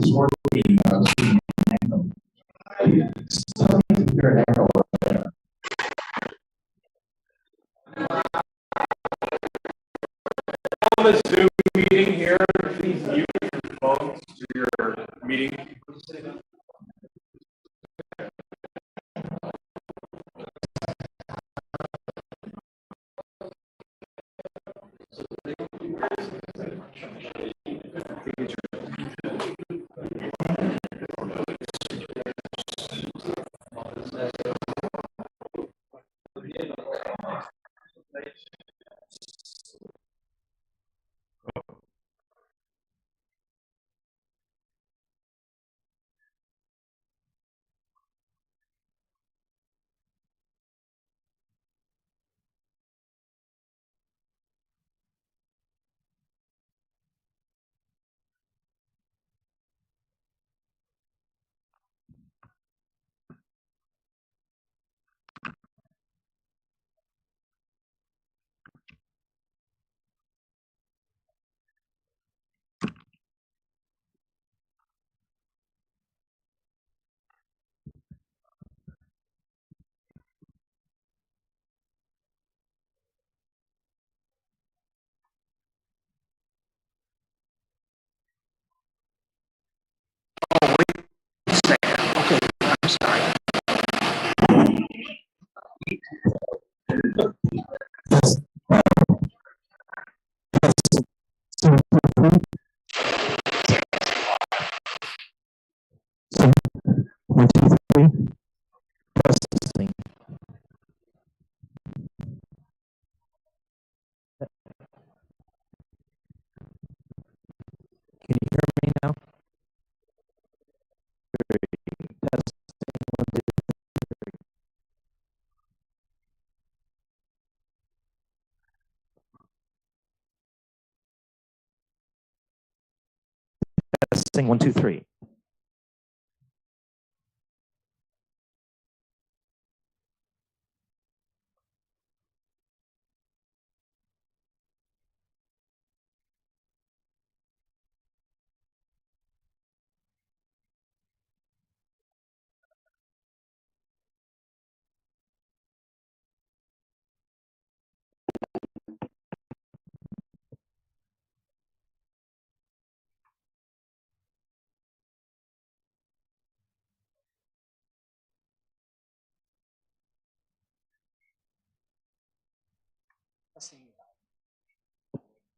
On the Zoom meeting here, please mute your phones to your meeting. Can you hear me now? Testing 1, 2, 3.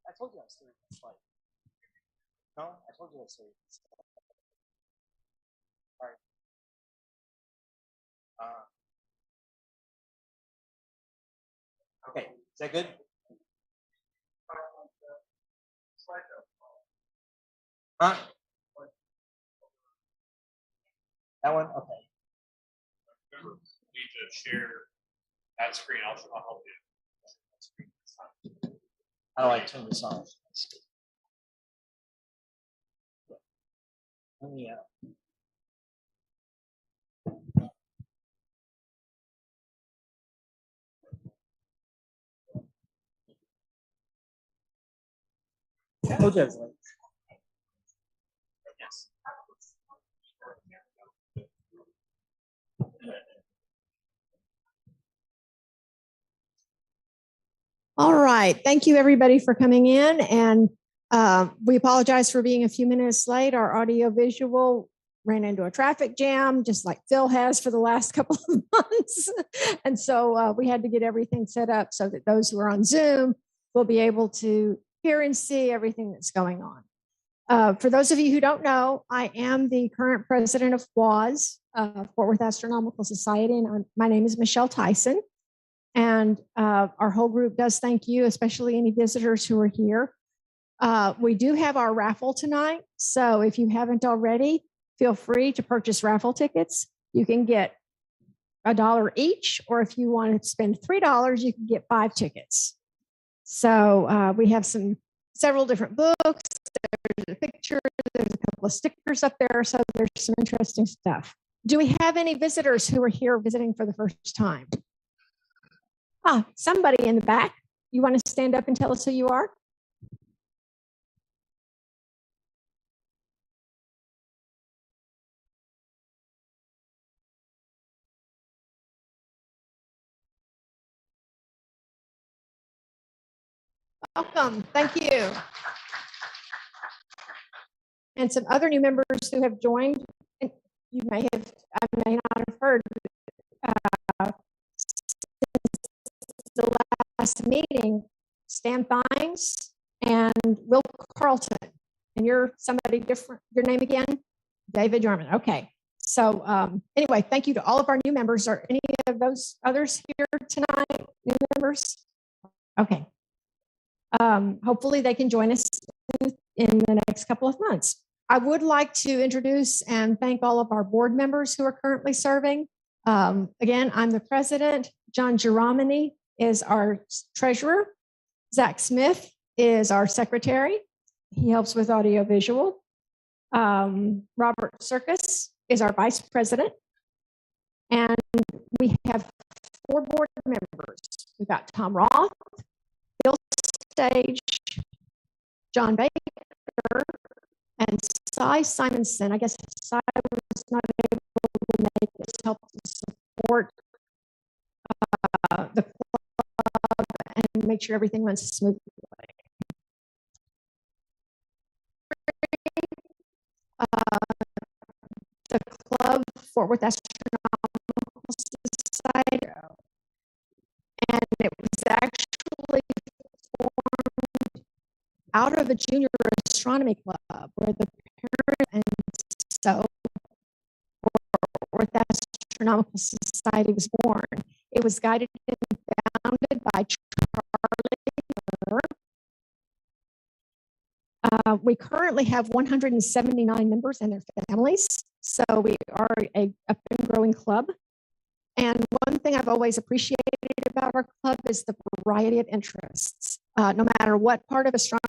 I told you I was 30 minutes late. No, I told you I was 30 minutes late. All right. Okay, is that good? Huh? That one? Okay. Remember, you need to share that screen. I'll help you. How do I turn this off? Let me I told you I was late. Yes. All right. Thank you, everybody, for coming in. And we apologize for being a few minutes late. Our audio visual ran into a traffic jam, just like Phil has for the last couple of months. And so we had to get everything set up so that those who are on Zoom will be able to hear and see everything that's going on. For those of you who don't know, I am the current president of FWAS, Fort Worth Astronomical Society, and my name is Michelle Theisen. And our whole group does thank you, especially any visitors who are here. We do have our raffle tonight. So if you haven't already, feel free to purchase raffle tickets. You can get $1 each, or if you want to spend $3, you can get 5 tickets. So we have several different books. There's a picture. There's a couple of stickers up there. So there's some interesting stuff. Do we have any visitors who are here visiting for the first time? Somebody in the back. You want to stand up and tell us who you are? Welcome. Thank you. And some other new members who have joined, and you may have, I may not have heard, since the last meeting, Stan Thines and Will Carlton. And you're somebody different. Your name again? David Jarman. Okay. So anyway, thank you to all of our new members. Are any of those others here tonight? New members? Okay. Hopefully they can join us in the next couple of months. I would like to introduce and thank all of our board members who are currently serving. Again, I'm the president. John Giramini is our treasurer. Zach Smith is our secretary. He helps with audiovisual. Robert Circus is our vice president. And we have 4 board members. We've got Tom Roth, Bill Stage, John Baker, and Cy Simonson. I guess Cy was not able to make this help to support the club and make sure everything runs smoothly. The club, Fort Worth Astronomical Society, and it was actually formed out of a junior astronomy club where the parent and so Fort Worth Astronomical Society was born. It was guided and founded by Charlie Miller. We currently have 179 members and their families, so we are a up and growing club. And one thing I've always appreciated about our club is the variety of interests. No matter what part of astronomy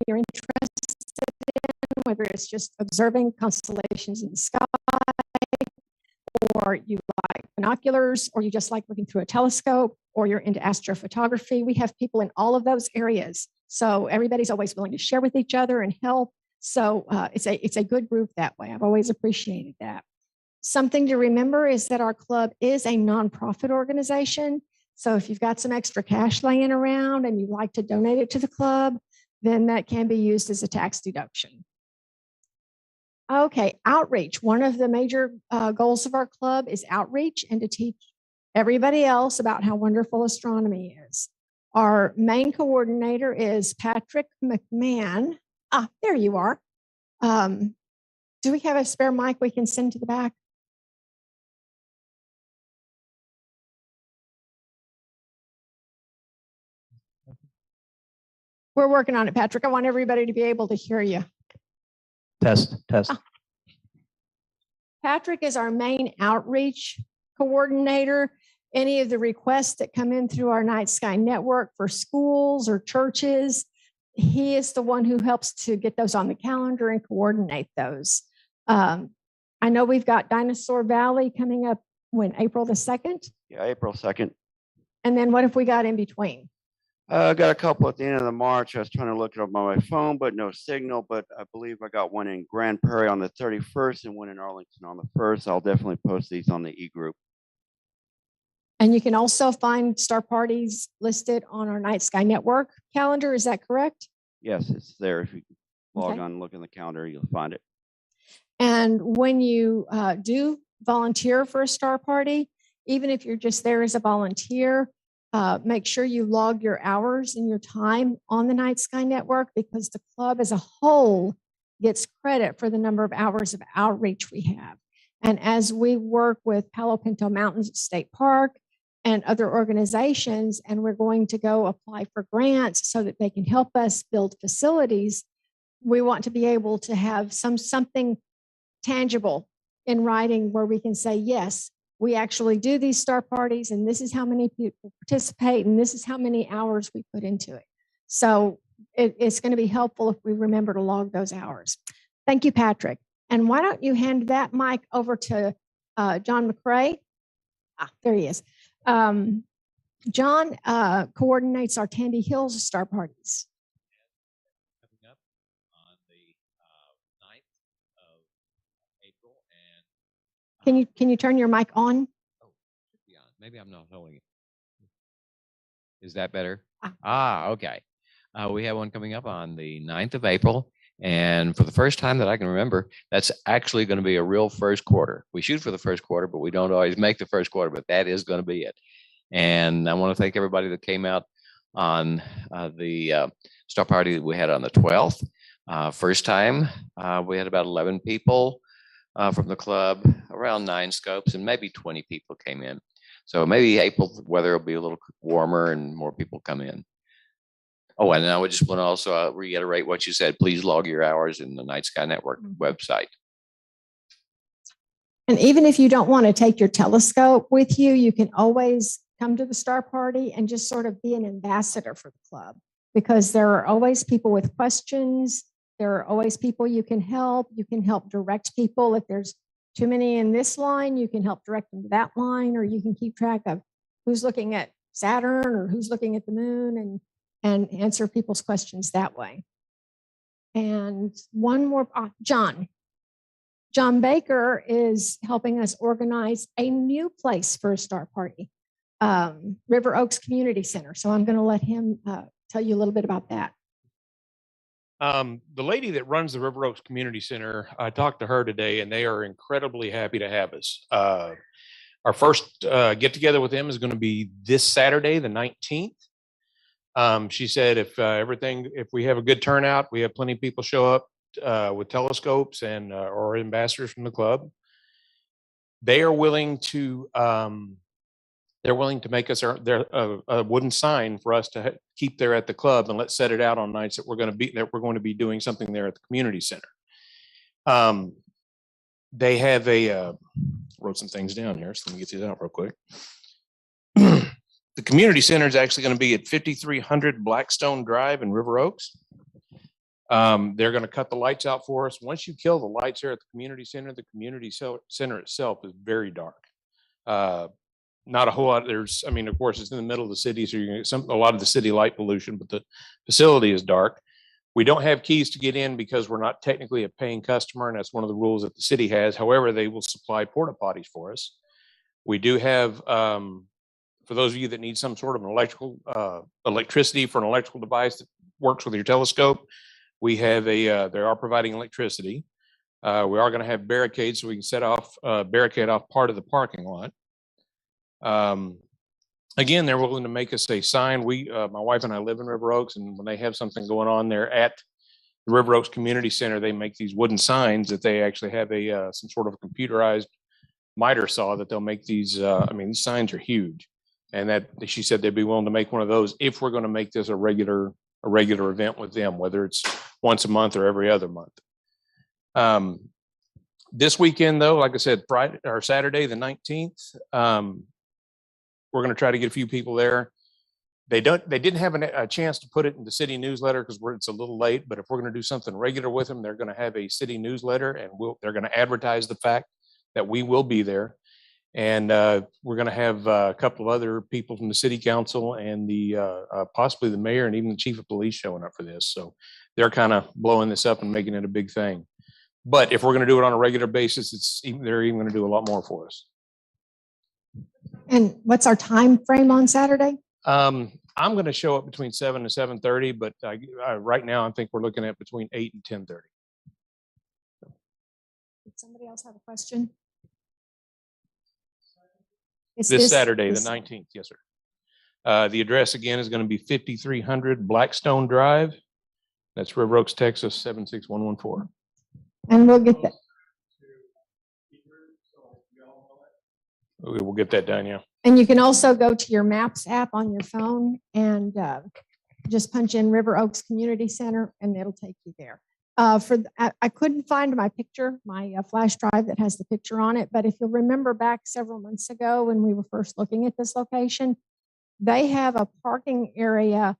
you're interested in, whether it's just observing constellations in the sky, or you like binoculars, or you just like looking through a telescope, or you're into astrophotography, we have people in all of those areas. So everybody's always willing to share with each other and help. So it's a good group that way. I've always appreciated that. Something to remember is that our club is a nonprofit organization. So if you've got some extra cash laying around and you'd like to donate it to the club, then that can be used as a tax deduction. Okay, outreach. One of the major goals of our club is outreach and to teach everybody else about how wonderful astronomy is. Our main coordinator is Patrick McMahon. Ah, there you are. Do we have a spare mic we can send to the back? We're working on it, Patrick. I want everybody to be able to hear you. Test, test. Patrick is our main outreach coordinator. Any of the requests that come in through our Night Sky Network for schools or churches, he is the one who helps to get those on the calendar and coordinate those. I know we've got Dinosaur Valley coming up when, April the 2nd? Yeah, April 2nd. And then what if we got in between? I got a couple at the end of the March. I was trying to look it up on my phone, but no signal. But I believe I got one in Grand Prairie on the 31st and one in Arlington on the 1st. I'll definitely post these on the e-group. And you can also find star parties listed on our Night Sky Network calendar. Is that correct? Yes, it's there. If you log Okay. on and look in the calendar, you'll find it. And when you do volunteer for a star party, even if you're just there as a volunteer, make sure you log your hours and your time on the Night Sky Network, because the club as a whole gets credit for the number of hours of outreach we have. And as we work with Palo Pinto Mountains State Park and other organizations, and we're going to go apply for grants so that they can help us build facilities, we want to be able to have something tangible in writing where we can say, yes, we actually do these star parties, and this is how many people participate, and this is how many hours we put into it. So it's going to be helpful if we remember to log those hours. Thank you, Patrick. And why don't you hand that mic over to John McRae? Ah, there he is. John coordinates our Tandy Hills star parties. Coming up on the 9th of April, and Can you turn your mic on? oh, should be on. Maybe I'm not holding it. Is that better? Ah. Okay. We have one coming up on the 9th of April. And for the first time that I can remember, that's actually going to be a real first quarter. We shoot for the first quarter, but we don't always make the first quarter, but that is going to be it. And I want to thank everybody that came out on the star party that we had on the 12th. First time, we had about 11 people from the club, around 9 scopes, and maybe 20 people came in. So maybe April weather will be a little warmer and more people come in. Oh, and I would just want to also reiterate what you said. Please log your hours in the Night Sky Network website. And even if you don't want to take your telescope with you, you can always come to the star party and just sort of be an ambassador for the club, because there are always people with questions. There are always people you can help. You can help direct people. If there's too many in this line, you can help direct them to that line, or you can keep track of who's looking at Saturn or who's looking at the moon, and answer people's questions that way. And one more, John Baker is helping us organize a new place for a star party, River Oaks Community Center. So I'm going to let him tell you a little bit about that. The lady that runs the River Oaks Community Center, I talked to her today, and they are incredibly happy to have us. Our first get together with them is going to be this Saturday, the 19th. She said if we have a good turnout, we have plenty of people show up with telescopes and or ambassadors from the club. They are willing to make us a wooden sign for us to keep there at the club, and let's set it out on nights that we're going to be doing something there at the community center. They have wrote some things down here, so let me get these out real quick. The community center is actually going to be at 5300 Blackstone Drive in River Oaks. They're going to cut the lights out for us. Once you kill the lights here at the community center itself is very dark. Not a whole lot. Of course, it's in the middle of the city, so you're going to get a lot of the city light pollution, but the facility is dark. We don't have keys to get in because we're not technically a paying customer, and that's one of the rules that the city has. However, they will supply porta potties for us. We do have, for those of you that need some sort of an electricity for an electrical device that works with your telescope, we have they are providing electricity. We are going to have barricades so we can barricade off part of the parking lot. Again, they're willing to make us a sign. My wife and I live in River Oaks, and when they have something going on there at the River Oaks Community Center, they make these wooden signs that they actually have some sort of computerized miter saw that they'll make these. These signs are huge, and that she said they'd be willing to make one of those if we're going to make this a regular event with them, whether it's once a month or every other month. This weekend, though, like I said, Friday or Saturday, the 19th, we're going to try to get a few people there. They didn't have a chance to put it in the city newsletter because it's a little late, but if we're going to do something regular with them, they're going to have a city newsletter, and they're going to advertise the fact that we will be there. And we're going to have a couple of other people from the city council and possibly the mayor and even the chief of police showing up for this. So they're kind of blowing this up and making it a big thing. But if we're going to do it on a regular basis, they're even going to do a lot more for us. And what's our time frame on Saturday? I'm going to show up between 7 and 7:30, but right now I think we're looking at between 8 and 10:30. Did somebody else have a question? This Saturday, the 19th. Yes, sir. The address again is going to be 5300 Blackstone Drive. That's River Oaks, Texas, 76114. And we'll get that. We'll get that done, yeah. And you can also go to your Maps app on your phone and just punch in River Oaks Community Center, and it'll take you there. I couldn't find my picture, my flash drive that has the picture on it. But if you'll remember back several months ago when we were first looking at this location, they have a parking area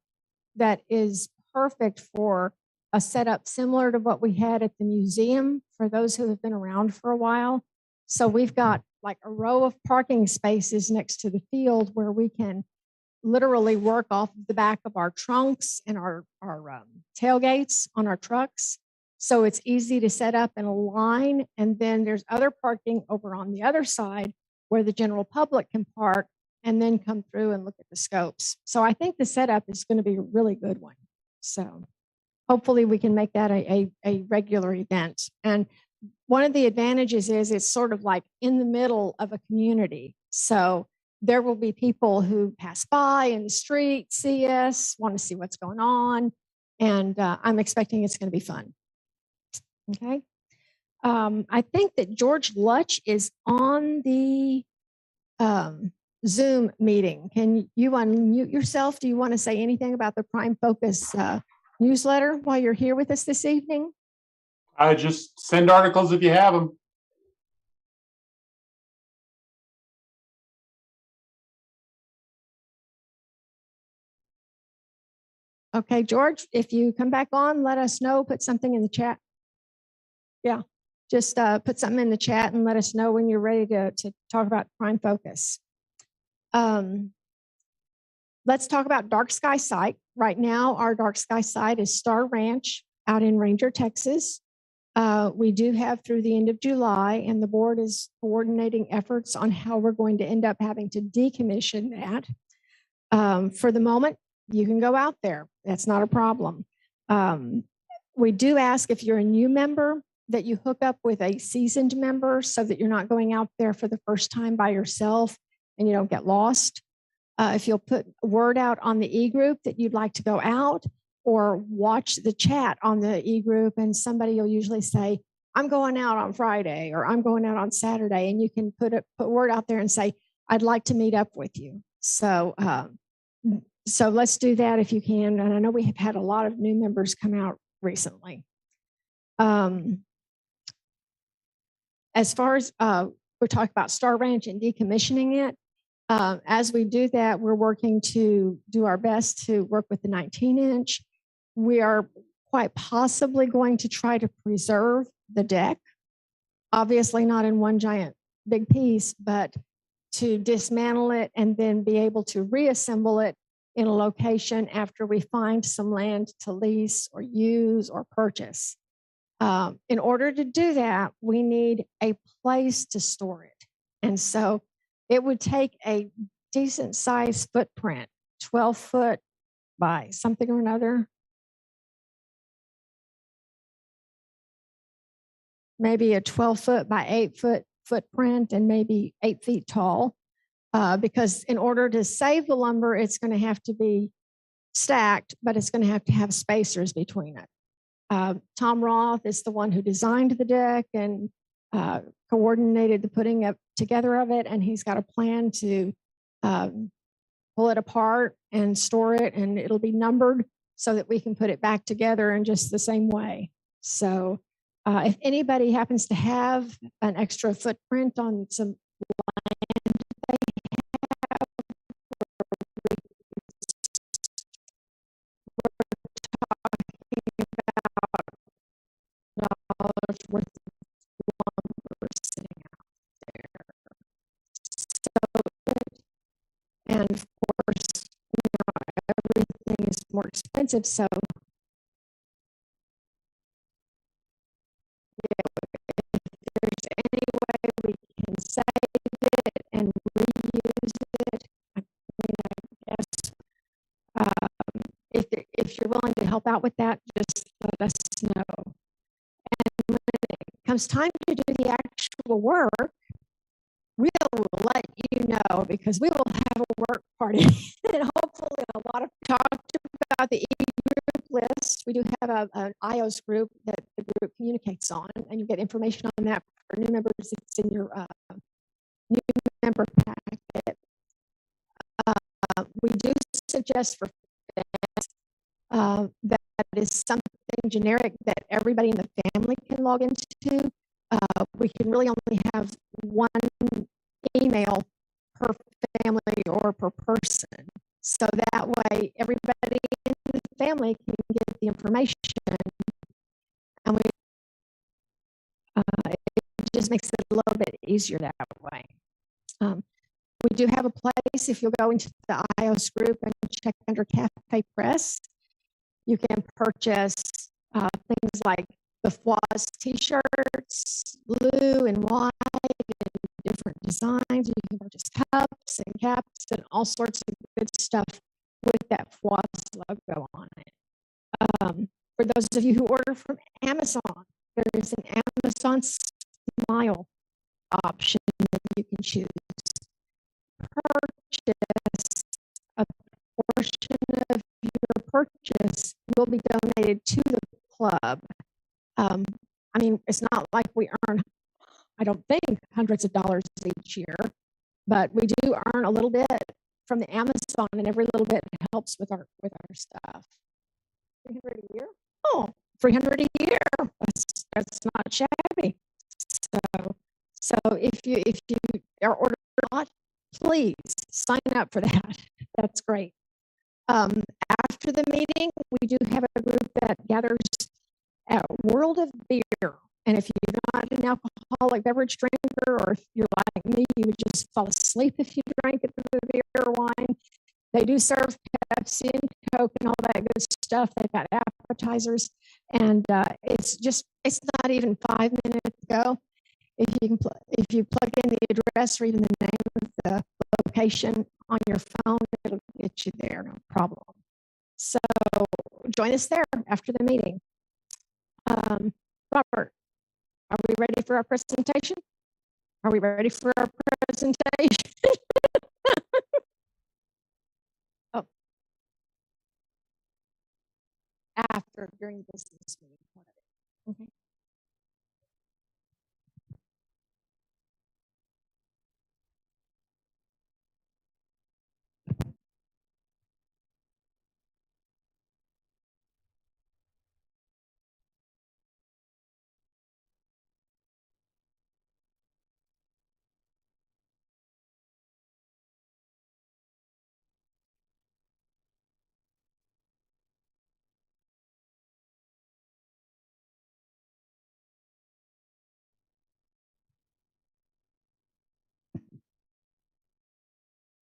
that is perfect for a setup similar to what we had at the museum for those who have been around for a while. So we've got like a row of parking spaces next to the field where we can literally work off of the back of our trunks and our tailgates on our trucks. So it's easy to set up in a line. And then there's other parking over on the other side where the general public can park and then come through and look at the scopes. So I think the setup is going to be a really good one. So hopefully we can make that a regular event. And one of the advantages is it's sort of like in the middle of a community. So there will be people who pass by in the street, see us, want to see what's going on. And I'm expecting it's going to be fun. Okay. I think that George Lutch is on the Zoom meeting. Can you unmute yourself? Do you want to say anything about the Prime Focus newsletter while you're here with us this evening? Just send articles if you have them. Okay, George, if you come back on, let us know, put something in the chat. Yeah, just put something in the chat and let us know when you're ready to talk about Prime Focus. Let's talk about Dark Sky Site. Right now, our Dark Sky Site is Star Ranch out in Ranger, Texas. We do have through the end of July, and the board is coordinating efforts on how we're going to end up having to decommission that. For the moment, you can go out there. That's not a problem. We do ask if you're a new member that you hook up with a seasoned member so that you're not going out there for the first time by yourself and you don't get lost. If you'll put word out on the e-group that you'd like to go out, or watch the chat on the e-group, and somebody will usually say, I'm going out on Friday, or I'm going out on Saturday, and you can put word out there and say, I'd like to meet up with you. So let's do that if you can. And I know we have had a lot of new members come out recently. As far as we're talking about Star Ranch and decommissioning it, as we do that, we're working to do our best to work with the 19-inch. We are quite possibly going to try to preserve the deck, obviously not in one giant big piece, but to dismantle it and then be able to reassemble it in a location after we find some land to lease or use or purchase. In order to do that, we need a place to store it. And so it would take a decent size footprint, 12 foot by something or another. Maybe a 12 foot by 8 foot footprint and maybe 8 feet tall. Because in order to save the lumber, it's going to have to be stacked, but it's going to have spacers between it. Tom Roth is the one who designed the deck and coordinated the putting up together of it, and he's got a plan to pull it apart and store it, and it'll be numbered so that we can put it back together in just the same way. So if anybody happens to have an extra footprint on some land they have, dollars worth of lumber sitting out there. So, and of course, everything is more expensive. So, if there's any way we can save it and reuse it, I mean, I guess if you're willing to help out with that, just let us know. And when it comes time to do the actual work, we'll let you know, because we will have a work party and hopefully a lot of talked about the e-group list. We do have an iOS group that the group communicates on, and you get information on that for new members. It's in your new member packet. We do suggest for that is something generic that everybody in the family can log into. We can really only have one email per family or per person. So that way everybody in the family can get the information, and it just makes it a little bit easier that way. We do have a place. If you'll go into the iOS group and check under Cafe Press, you can purchase things like the FWAS t-shirts, blue and white, and different designs. You can purchase cups and caps and all sorts of good stuff with that FWAS logo on it. For those of you who order from Amazon, there is an Amazon Smile option that you can choose. Purchase a portion of your purchase will be donated to the club. I mean, it's not like we earn, I don't think, hundreds of dollars each year, but we do earn a little bit from the Amazon, and every little bit helps with our stuff. 300 a year? Oh, 300 a year. That's not shabby. So if you are ordering a lot, please sign up for that. That's great. After the meeting, we do have a group that gathers at World of Beer. And if you're not an alcoholic beverage drinker, or if you're like me, you would just fall asleep if you drank the beer or wine. They do serve Pepsi and Coke and all that good stuff. They've got appetizers, and it's not even 5 minutes ago. If you plug in the address or even the name of the location on your phone, it'll get you there, no problem. So join us there after the meeting. Robert, are we ready for our presentation? Are we ready for our presentation? Oh. After, during the business meeting. Okay.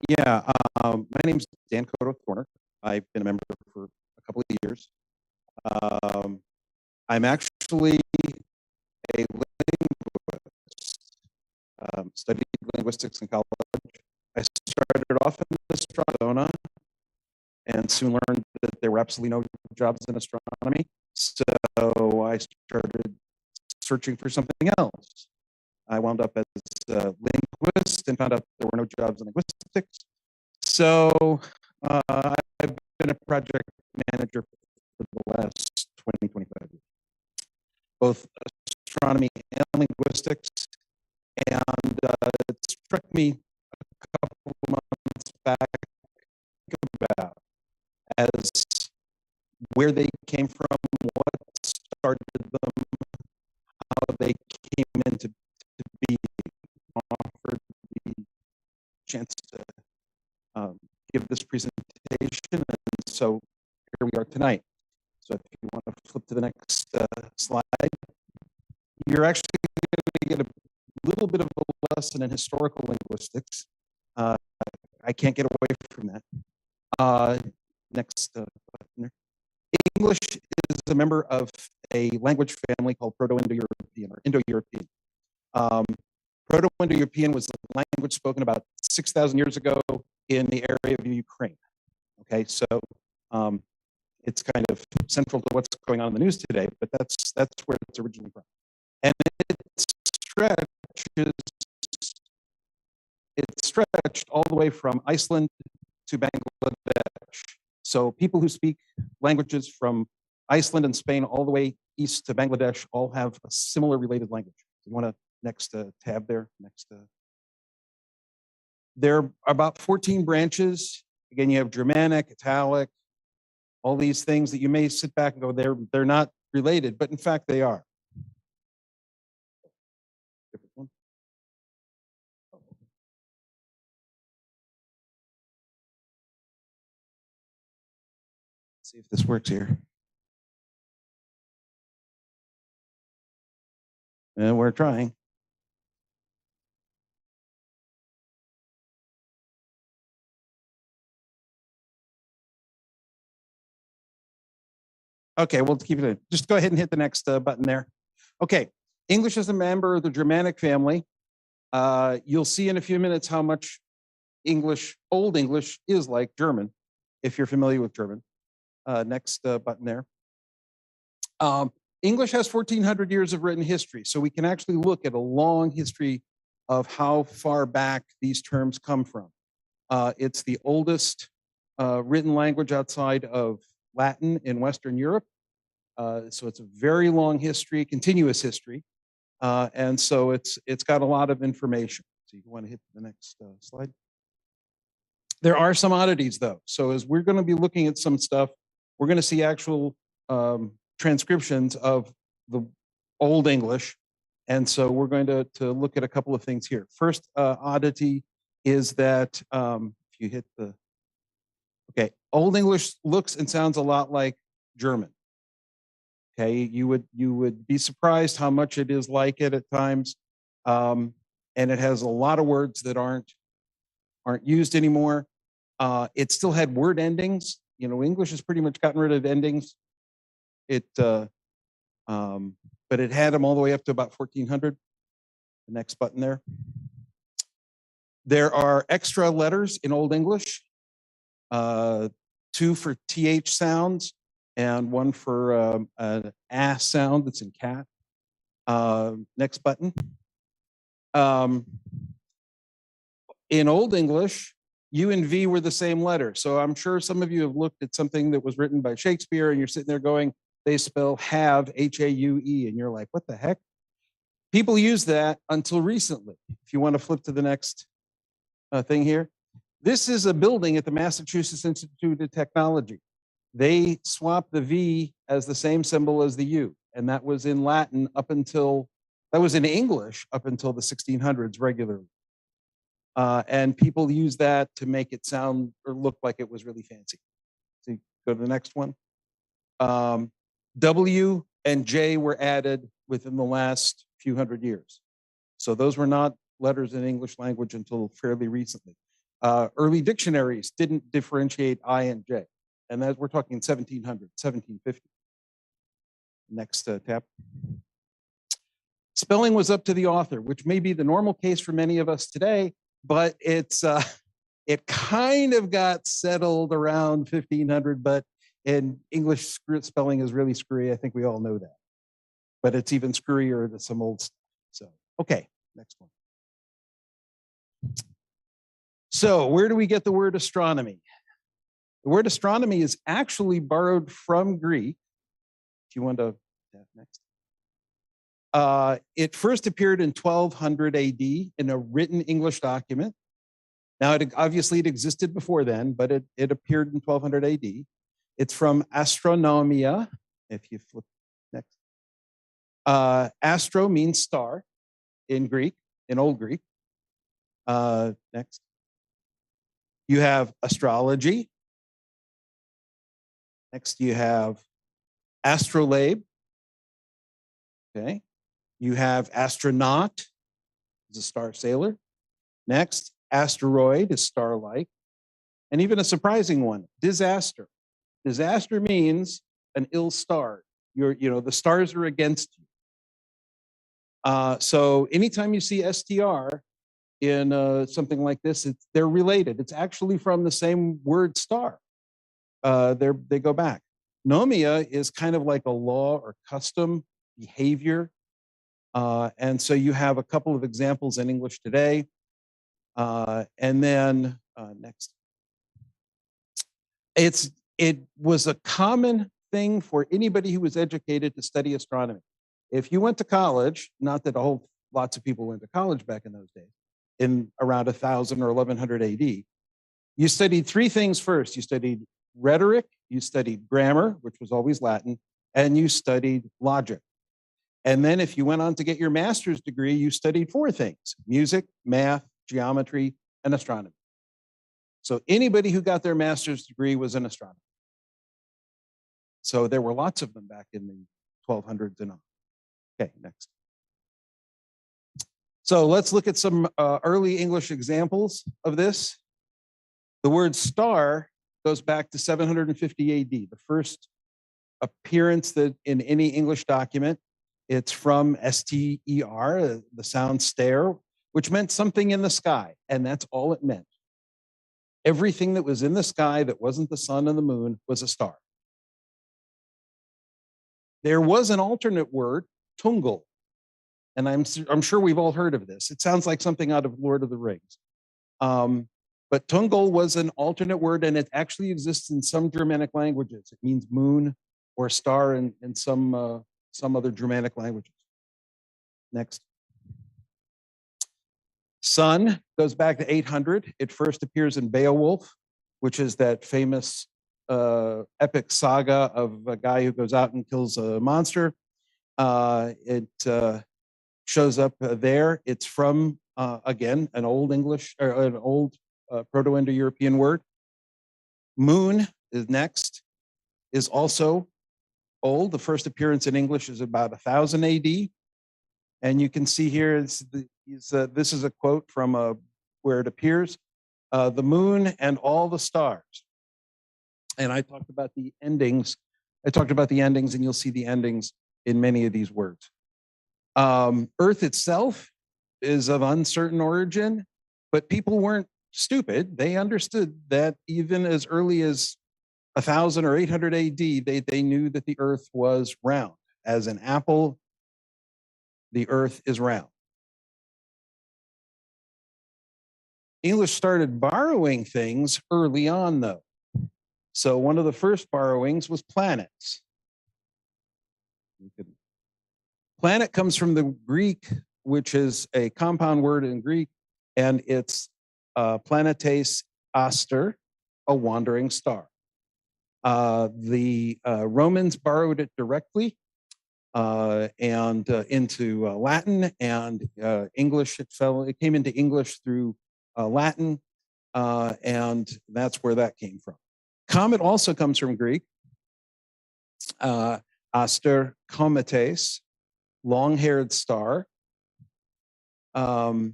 Yeah, my name's Dancote Corner. I've been a member for a couple of years. I'm actually a linguist. Studied linguistics in college. I started off in Arizona and soon learned that there were absolutely no jobs in astronomy. So I started searching for something else. I wound up as a linguist and found out there were no jobs in linguistics. So I've been a project manager for the last 20, 25 years, both astronomy and linguistics. And it struck me a couple of months back about as where they came from, what started them, how they came into be offered the chance to give this presentation, and so here we are tonight. So if you want to flip to the next slide, you're actually going to get a little bit of a lesson in historical linguistics. I can't get away from that. Next button there. English is a member of a language family called Proto-Indo-European or Indo-European. Proto-Indo-European was the language spoken about 6,000 years ago in the area of Ukraine. Okay, so it's kind of central to what's going on in the news today, but that's where it's originally from. And it stretched all the way from Iceland to Bangladesh. So people who speak languages from Iceland and Spain all the way east to Bangladesh all have a similar related language. You want to next tab there, next. There are about 14 branches. Again, you have Germanic, Italic, all these things that you may sit back and go, they're not related, but in fact they are. Different one. Let's see if this works here. And we're trying. Okay, we'll keep it in. Just go ahead and hit the next button there. Okay, English is a member of the Germanic family. You'll see in a few minutes how much English, Old English, is like German, if you're familiar with German. Next button there. English has 1,400 years of written history, so we can actually look at a long history of how far back these terms come from. It's the oldest written language outside of Latin in Western Europe. So it's a very long history, continuous history. And so it's got a lot of information. So you want to hit the next slide. There are some oddities though. So as we're going to be looking at some stuff, we're going to see actual transcriptions of the Old English. And so we're going to look at a couple of things here. First oddity is that if you hit the, okay, Old English looks and sounds a lot like German. Okay, you would be surprised how much it is like it at times. And it has a lot of words that aren't used anymore. It still had word endings. You know, English has pretty much gotten rid of endings. But it had them all the way up to about 1400. The next button there. There are extra letters in Old English, 2 for TH sounds and 1 for an ass sound that's in cat. Next button. In Old English, U and V were the same letter. So I'm sure some of you have looked at something that was written by Shakespeare and you're sitting there going, they spell have, H-A-U-E, and you're like, what the heck? People use that until recently. If you want to flip to the next thing here. This is a building at the Massachusetts Institute of Technology. They swapped the V as the same symbol as the U, and that was in Latin up until, that was in English up until the 1600s regularly. And people use that to make it sound or look like it was really fancy. So you go to the next one. W and J were added within the last few hundred years. So those were not letters in English language until fairly recently. Early dictionaries didn't differentiate I and J. And that we're talking 1700, 1750. Next tab. Spelling was up to the author, which may be the normal case for many of us today, but it kind of got settled around 1500, but in English spelling is really screwy. I think we all know that, but it's even screwier than some old stuff. So, okay, next one. So where do we get the word astronomy? The word astronomy is actually borrowed from Greek. If you want to, next. It first appeared in 1200 AD in a written English document. Now, obviously it existed before then, but it appeared in 1200 AD. It's from astronomia. If you flip next. Astro means star in Greek, in Old Greek. Next. You have astrology. Next, you have astrolabe. Okay. You have astronaut, is a star sailor. Next, asteroid is starlight. And even a surprising one, disaster. Disaster means an ill star. The stars are against you. So anytime you see STR in something like this, they're related. It's actually from the same word star. They go back. Nomia is kind of like a law or custom behavior. And so you have a couple of examples in English today. And then next. It was a common thing for anybody who was educated to study astronomy. If you went to college, not that lots of people went to college back in those days, in around 1000 or 1100 AD, you studied 3 things first. You studied rhetoric, you studied grammar, which was always Latin, and you studied logic. And then if you went on to get your master's degree, you studied 4 things: music, math, geometry, and astronomy. So anybody who got their master's degree was an astronomer. So there were lots of them back in the 1200s and on. Okay, next. So let's look at some early English examples of this. The word star goes back to 750 AD, the first appearance that in any English document. It's from S-T-E-R, the sound stare, which meant something in the sky, and that's all it meant. Everything that was in the sky that wasn't the sun and the moon was a star. There was an alternate word, tungal. And I'm sure we've all heard of this. It sounds like something out of Lord of the Rings. But tungal was an alternate word, and it actually exists in some Germanic languages. It means moon or star in some other Germanic languages. Next. Sun goes back to 800. It first appears in Beowulf, which is that famous epic saga of a guy who goes out and kills a monster. It shows up there. It's from, again, an old English or an old Proto-Indo-European word. Moon is next, is also old. The first appearance in English is about 1000 AD. And you can see here, this is a quote from where it appears, the moon and all the stars. And I talked about the endings. I talked about the endings, and you'll see the endings in many of these words. Earth itself is of uncertain origin, but people weren't stupid. They understood that even as early as 1000 or 800 AD, they knew that the earth was round. As an apple, the earth is round. English started borrowing things early on, though. So one of the first borrowings was planets. Planet comes from the Greek, which is a compound word in Greek, and it's planetes aster, a wandering star. The Romans borrowed it directly and into Latin, and English. It came into English through Latin, and that's where that came from. Comet also comes from Greek. Aster cometes, long-haired star. A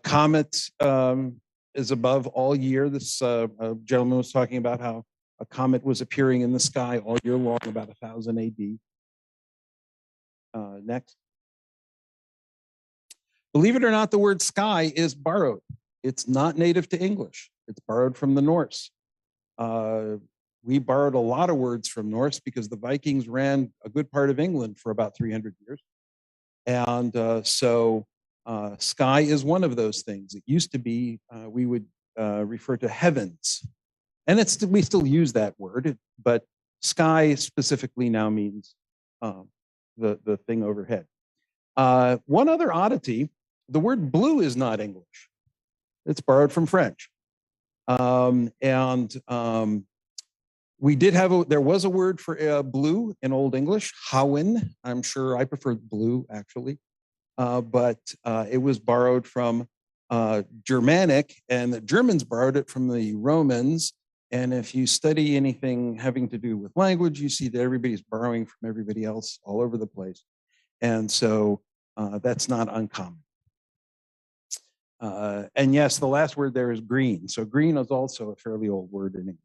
comet is above all year. This gentleman was talking about how a comet was appearing in the sky all year long, about 1000 AD. Next. Believe it or not, the word sky is borrowed. It's not native to English. It's borrowed from the Norse. We borrowed a lot of words from Norse because the Vikings ran a good part of England for about 300 years. And so sky is one of those things. It used to be, we would refer to heavens. And we still use that word, but sky specifically now means the thing overhead. One other oddity, the word blue is not English. It's borrowed from French. There was a word for blue in Old English, hauen. I'm sure I prefer blue, actually. But it was borrowed from Germanic, and the Germans borrowed it from the Romans. And if you study anything having to do with language, you see that everybody's borrowing from everybody else all over the place. And so that's not uncommon. And yes, the last word there is green. So green is also a fairly old word in English.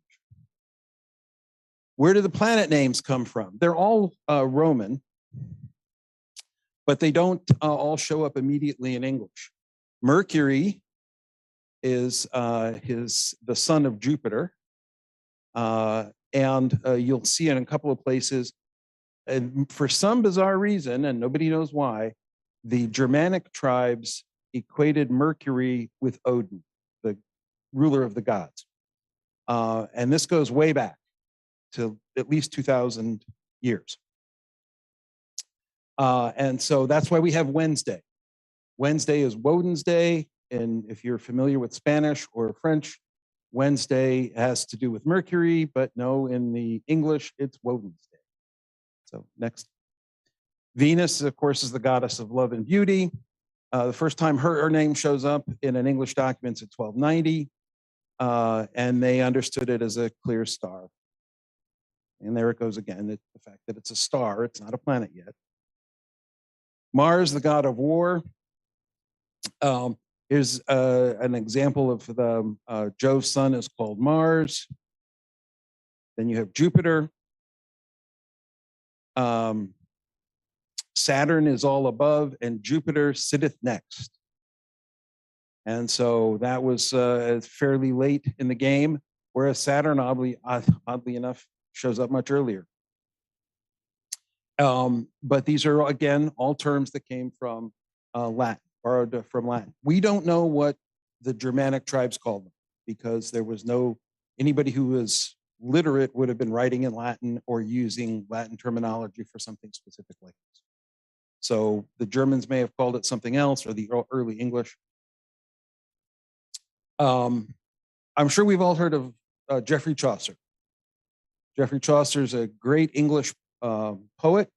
Where do the planet names come from? They're all Roman, but they don't all show up immediately in English. Mercury is the son of Jupiter. And you'll see it in a couple of places. And for some bizarre reason, and nobody knows why, the Germanic tribes equated Mercury with Odin, the ruler of the gods. And this goes way back to at least 2000 years. And so that's why we have Wednesday. Wednesday is Woden's Day. And if you're familiar with Spanish or French, Wednesday has to do with Mercury, but no, in the English, it's Woden's Day. So next. Venus, of course, is the goddess of love and beauty. The first time her name shows up in an English document is at 1290, and they understood it as a clear star. And there it goes again, the fact that it's a star, it's not a planet yet. Mars, the god of war. Here's an example of the Jove's son is called Mars. Then you have Jupiter. Saturn is all above, and Jupiter sitteth next. And so that was fairly late in the game, whereas Saturn, oddly enough, shows up much earlier. But these are, again, all terms that came from Latin, borrowed from Latin. We don't know what the Germanic tribes called them because there was anybody who was literate would have been writing in Latin or using Latin terminology for something specific like this. So the Germans may have called it something else, or the early English. I'm sure we've all heard of Geoffrey Chaucer. Geoffrey Chaucer is a great English poet.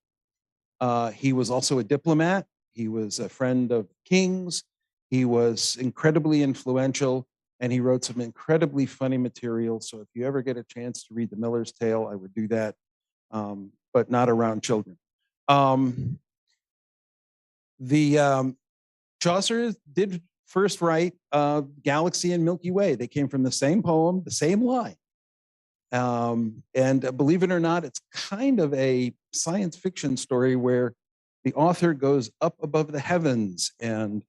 He was also a diplomat. He was a friend of kings. He was incredibly influential, and he wrote some incredibly funny material. So if you ever get a chance to read The Miller's Tale, I would do that, but not around children. Chaucer did first write Galaxy and Milky Way. They came from the same poem, the same line. And believe it or not, it's kind of a science fiction story where the author goes up above the heavens and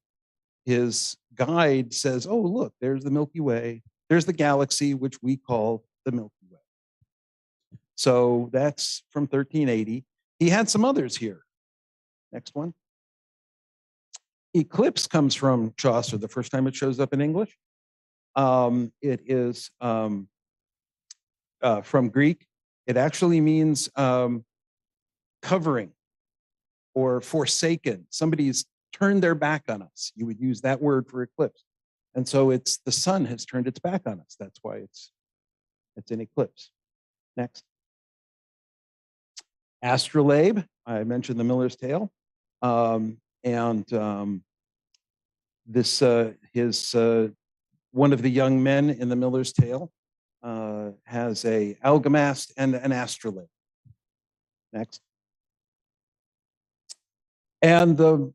his guide says, oh, look, there's the Milky Way. There's the galaxy, which we call the Milky Way. So that's from 1380. He had some others here. Next one. Eclipse comes from Chaucer, the first time it shows up in English. It is from Greek. It actually means covering or forsaken. Somebody's turned their back on us. You would use that word for eclipse. And so it's the sun has turned its back on us. That's why it's an eclipse. Next. Astrolabe, I mentioned The Miller's Tale. This his one of the young men in The Miller's Tale has a algamast and an astrolabe. Next. And the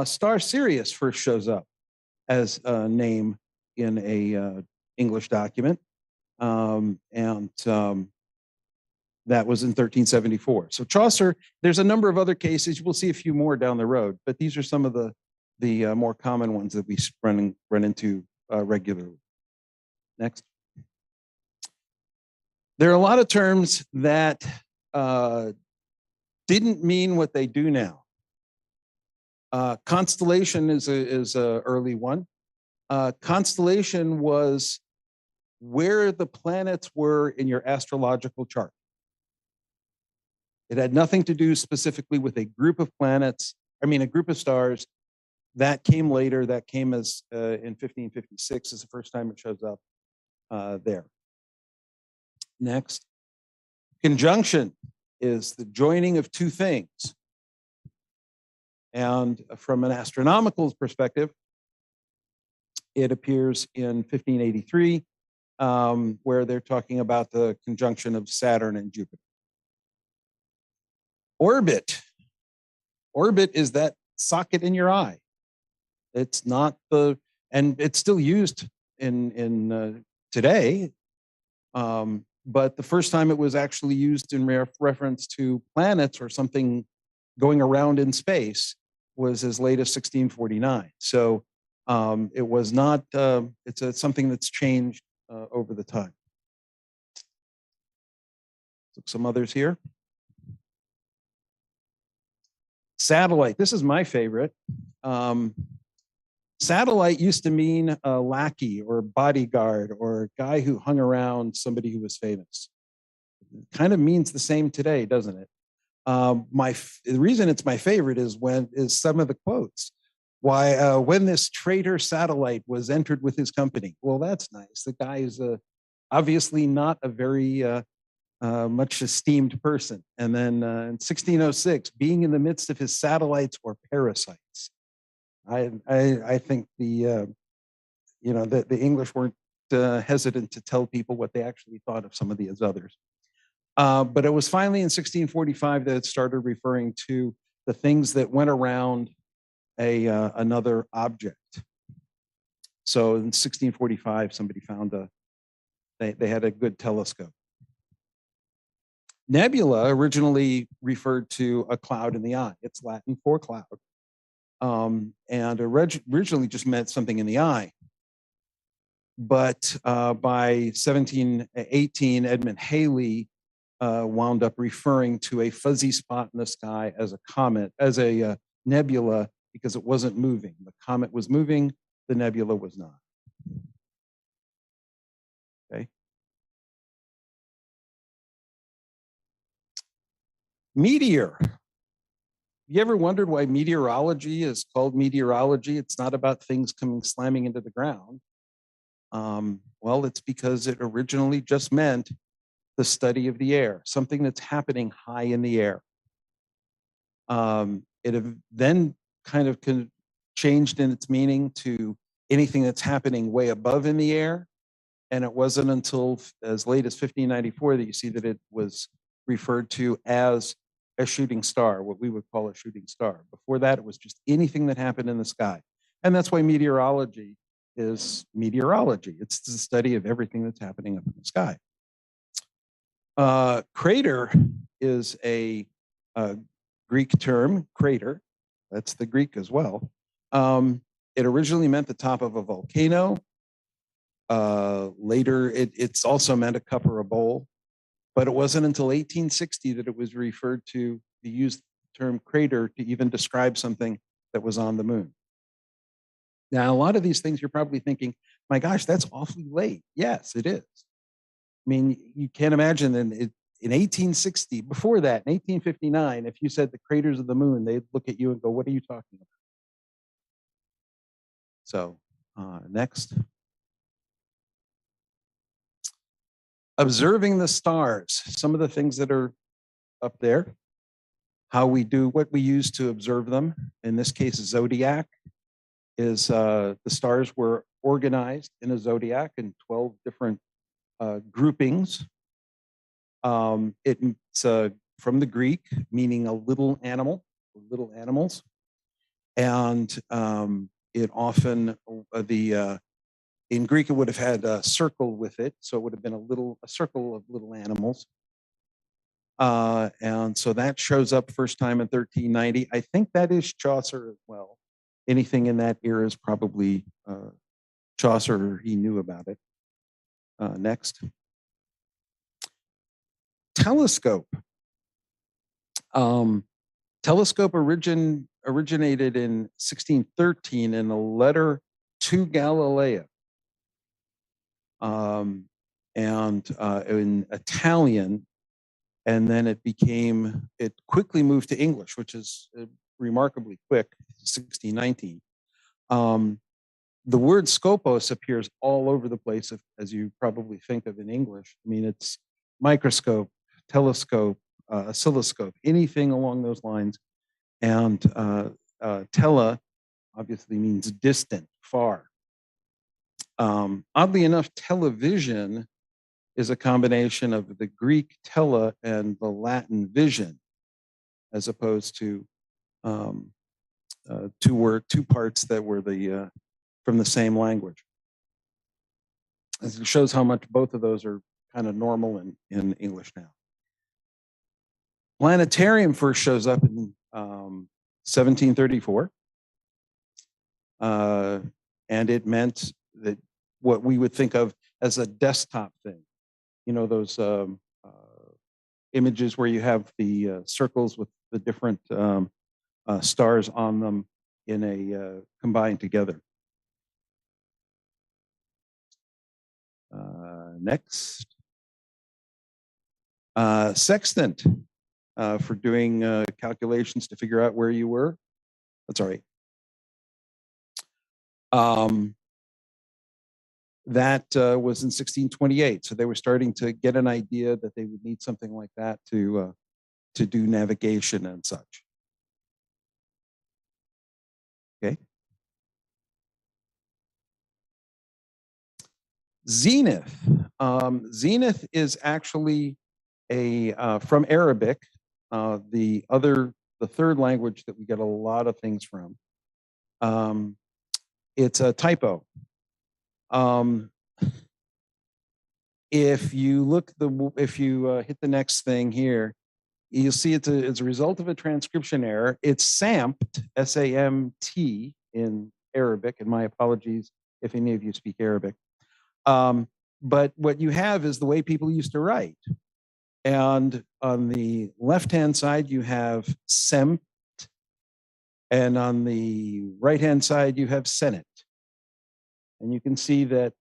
star Sirius first shows up as a name in a English document. That was in 1374. So Chaucer, there's a number of other cases. We'll see a few more down the road, but these are some of the more common ones that we run into regularly. Next. There are a lot of terms that didn't mean what they do now. Constellation is a early one. Constellation was where the planets were in your astrological chart. It had nothing to do specifically with a group of planets, a group of stars. That came later. That came as in 1556 is the first time it shows up there. Next. Conjunction is the joining of two things. And from an astronomical perspective, it appears in 1583, where they're talking about the conjunction of Saturn and Jupiter. Orbit. Orbit is that socket in your eye. It's not and it's still used in today. But the first time it was actually used in reference to planets or something going around in space was as late as 1649. So it was not, it's something that's changed over the time. Some others here. Satellite, this is my favorite. Satellite used to mean a lackey or bodyguard or a guy who hung around somebody who was famous. It kind of means the same today, doesn't it? The reason it's my favorite is some of the quotes. Why, when this traitor satellite was entered with his company. Well, that's nice. The guy is obviously not a very much esteemed person. And then in 1606, being in the midst of his satellites or parasites. I think the English weren't hesitant to tell people what they actually thought of some of these others. But it was finally in 1645 that it started referring to the things that went around another object. So in 1645, somebody found they had a good telescope. Nebula originally referred to a cloud in the eye. It's Latin for cloud. And originally just meant something in the eye. But by 1718, Edmund Halley wound up referring to a fuzzy spot in the sky as a comet, as a nebula, because it wasn't moving. The comet was moving, the nebula was not. Okay. Meteor. You ever wondered why meteorology is called meteorology? It's not about things coming slamming into the ground. Well, it's because it originally just meant the study of the air, something that's happening high in the air. It then kind of changed in its meaning to anything that's happening way above in the air. And it wasn't until as late as 1594 that you see that it was referred to as a shooting star, what we would call a shooting star. Before that, it was just anything that happened in the sky. And that's why meteorology is meteorology. It's the study of everything that's happening up in the sky. Crater is a Greek term, crater. That's the Greek as well. It originally meant the top of a volcano. Later, it's also meant a cup or a bowl. But it wasn't until 1860 that it was referred to, they used the term crater to even describe something that was on the moon. Now, a lot of these things you're probably thinking, my gosh, that's awfully late. Yes, it is. I mean, you can't imagine in 1860, before that, in 1859, if you said the craters of the moon, they'd look at you and go, what are you talking about? So, next. Observing the stars, some of the things that are up there, how we do what we use to observe them. In this case, zodiac is the stars were organized in a zodiac in 12 different groupings. It's from the Greek, meaning a little animal, little animals. And it often, in Greek, it would have had a circle with it. So it would have been a circle of little animals. And so that shows up first time in 1390. I think that is Chaucer as well. Anything in that era is probably Chaucer, he knew about it. Next. Telescope. Telescope originated in 1613 in a letter to Galileo. And in Italian, and then it quickly moved to English, which is remarkably quick, 1619. The word scopos appears all over the place, as you probably think of in English. I mean, it's microscope, telescope, oscilloscope, anything along those lines. And tele obviously means distant, far. Oddly enough, television is a combination of the Greek tele and the Latin vision, as opposed to two parts that were from the same language. It shows how much both of those are kind of normal in English now. Planetarium first shows up in 1734. And it meant that what we would think of as a desktop thing. You know, those images where you have the circles with the different stars on them in a combined together. Next. Sextant for doing calculations to figure out where you were. That's all right. That was in 1628. So they were starting to get an idea that they would need something like that to do navigation and such. Okay. Zenith. Zenith is actually from Arabic, the third language that we get a lot of things from. It's a typo. If you hit the next thing here, you'll see it's a result of a transcription error. It's SAMT, S-A-M-T in Arabic, and my apologies if any of you speak Arabic. But what you have is the way people used to write. And on the left-hand side, you have Semt. And on the right-hand side, you have Senate. And you can see that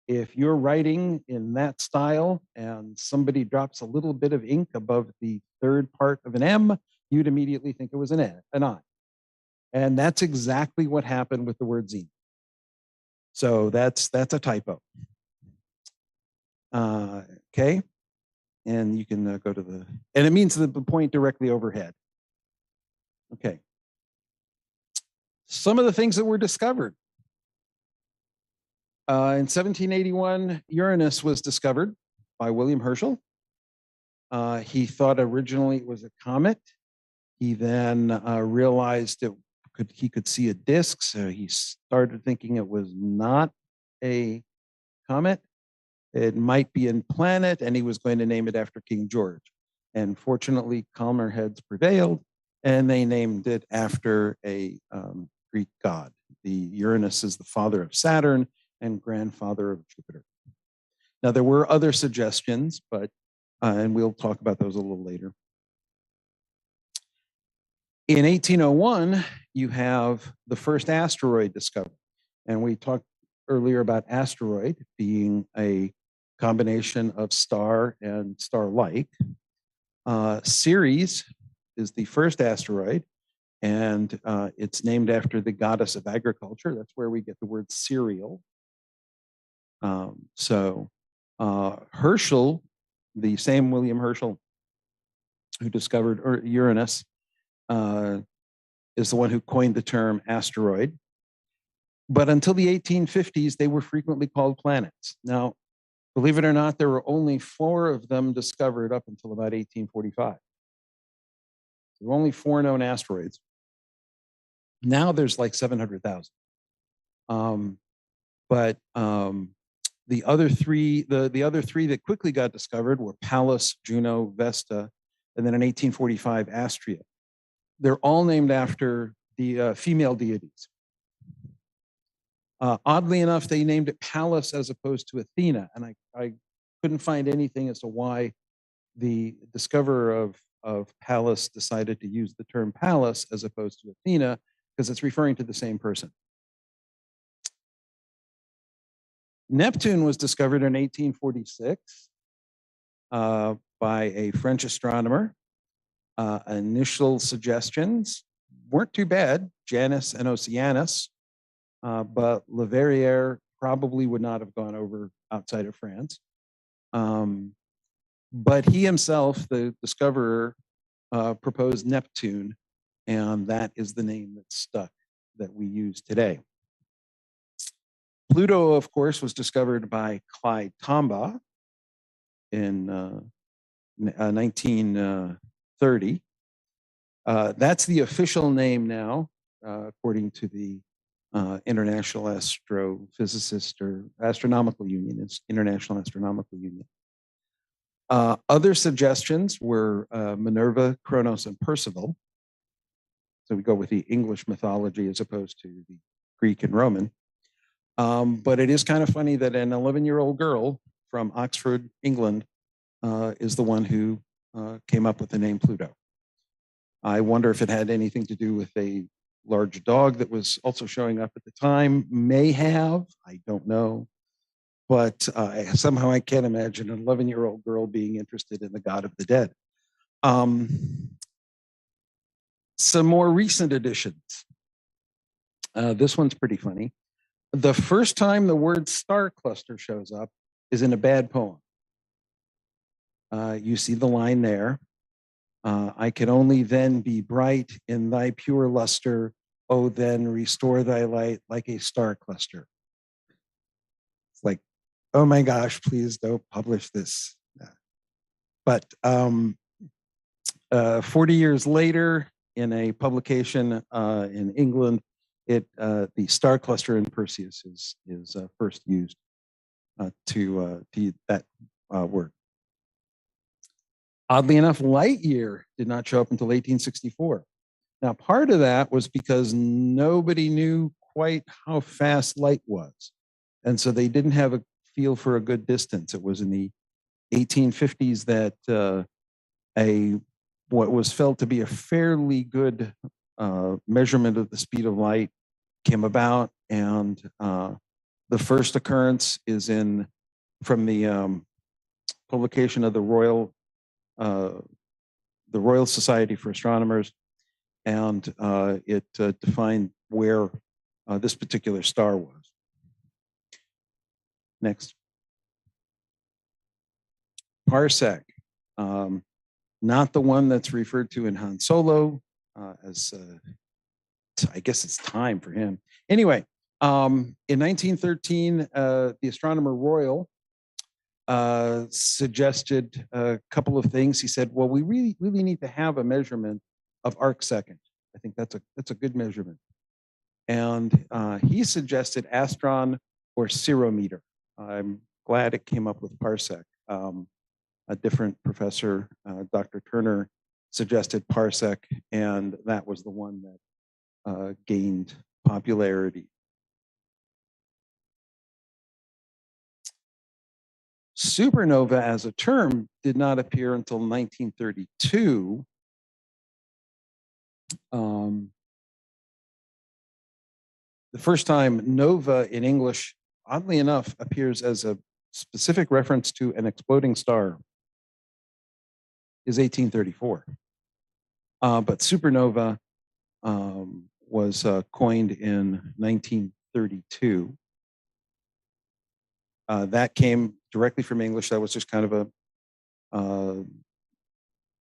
if you're writing in that style and somebody drops a little bit of ink above the third part of an M, you'd immediately think it was an I. And that's exactly what happened with the word Zenith. So that's a typo. Okay. And you can go to and it means the point directly overhead. Okay. Some of the things that were discovered. In 1781, Uranus was discovered by William Herschel. He thought originally it was a comet. He then realized he could see a disk, so he started thinking it was not a comet. It might be a planet, and he was going to name it after King George. And fortunately, calmer heads prevailed, and they named it after a Greek god. The Uranus is the father of Saturn and grandfather of Jupiter. Now, there were other suggestions, but and we'll talk about those a little later. In 1801, you have the first asteroid discovered. And we talked earlier about asteroid being a combination of star and star-like. Ceres is the first asteroid, and it's named after the goddess of agriculture. That's where we get the word cereal. Herschel, the same William Herschel who discovered Uranus, is the one who coined the term asteroid. But until the 1850s, they were frequently called planets. Now, believe it or not, there were only 4 of them discovered up until about 1845. There were only 4 known asteroids. Now there's like 700,000. The other 3 that quickly got discovered were Pallas, Juno, Vesta, and then in 1845, Astrea. They're all named after the female deities. Oddly enough, they named it Pallas as opposed to Athena, and I couldn't find anything as to why the discoverer of Pallas decided to use the term Pallas as opposed to Athena, because it's referring to the same person. Neptune was discovered in 1846 by a French astronomer. Initial suggestions weren't too bad, Janus and Oceanus, but Leverrier probably would not have gone over outside of France. But he himself, the discoverer, proposed Neptune, and that is the name that stuck that we use today. Pluto, of course, was discovered by Clyde Tombaugh in 1930. That's the official name now, according to the International Astrophysicist or Astronomical Union. It's International Astronomical Union. Other suggestions were Minerva, Kronos, and Percival. So we go with the English mythology as opposed to the Greek and Roman. But it is kind of funny that an 11-year-old girl from Oxford, England, is the one who came up with the name Pluto. I wonder if it had anything to do with a large dog that was also showing up at the time. May have, I don't know. But somehow I can't imagine an 11-year-old girl being interested in the god of the dead. Some more recent additions. This one's pretty funny. The first time the word star cluster shows up is in a bad poem. You see the line there. I can only then be bright in thy pure luster. Oh, then restore thy light like a star cluster. It's like, oh my gosh, please don't publish this. But 40 years later, in a publication in England, the star cluster in Perseus is first used to that word. Oddly enough, light year did not show up until 1864. Now, part of that was because nobody knew quite how fast light was. And so they didn't have a feel for a good distance. It was in the 1850s that what was felt to be a fairly good measurement of the speed of light came about, and the first occurrence is from the publication of the Royal Society for Astronomers, and it defined where this particular star was. Next. Parsec, not the one that's referred to in Han Solo as, I guess it's time for him. Anyway, in 1913, the Astronomer Royal suggested a couple of things. He said, well, we really need to have a measurement of arc second. I think that's a good measurement. And he suggested Astron or Cirometer. I'm glad it came up with Parsec. A different professor, Dr. Turner, suggested Parsec, and that was the one that gained popularity. Supernova as a term did not appear until 1932. The first time nova in English, oddly enough, appears as a specific reference to an exploding star is 1834. But supernova was coined in 1932. That came directly from English. That was just kind of a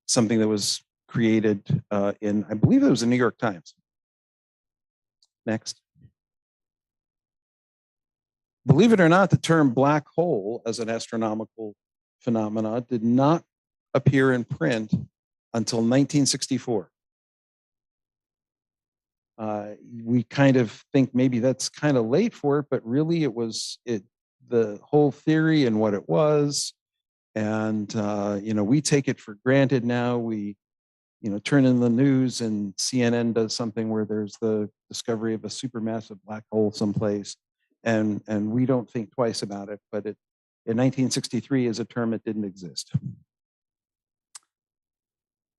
something that was created in, I believe it was the New York Times. Next. Believe it or not, the term black hole as an astronomical phenomena did not appear in print until 1964. We kind of think maybe that's kind of late for it, but really it was the whole theory and what it was. And, we take it for granted now. We, turn in the news and CNN does something where there's the discovery of a supermassive black hole someplace. And we don't think twice about it, but in 1963 is a term that didn't exist.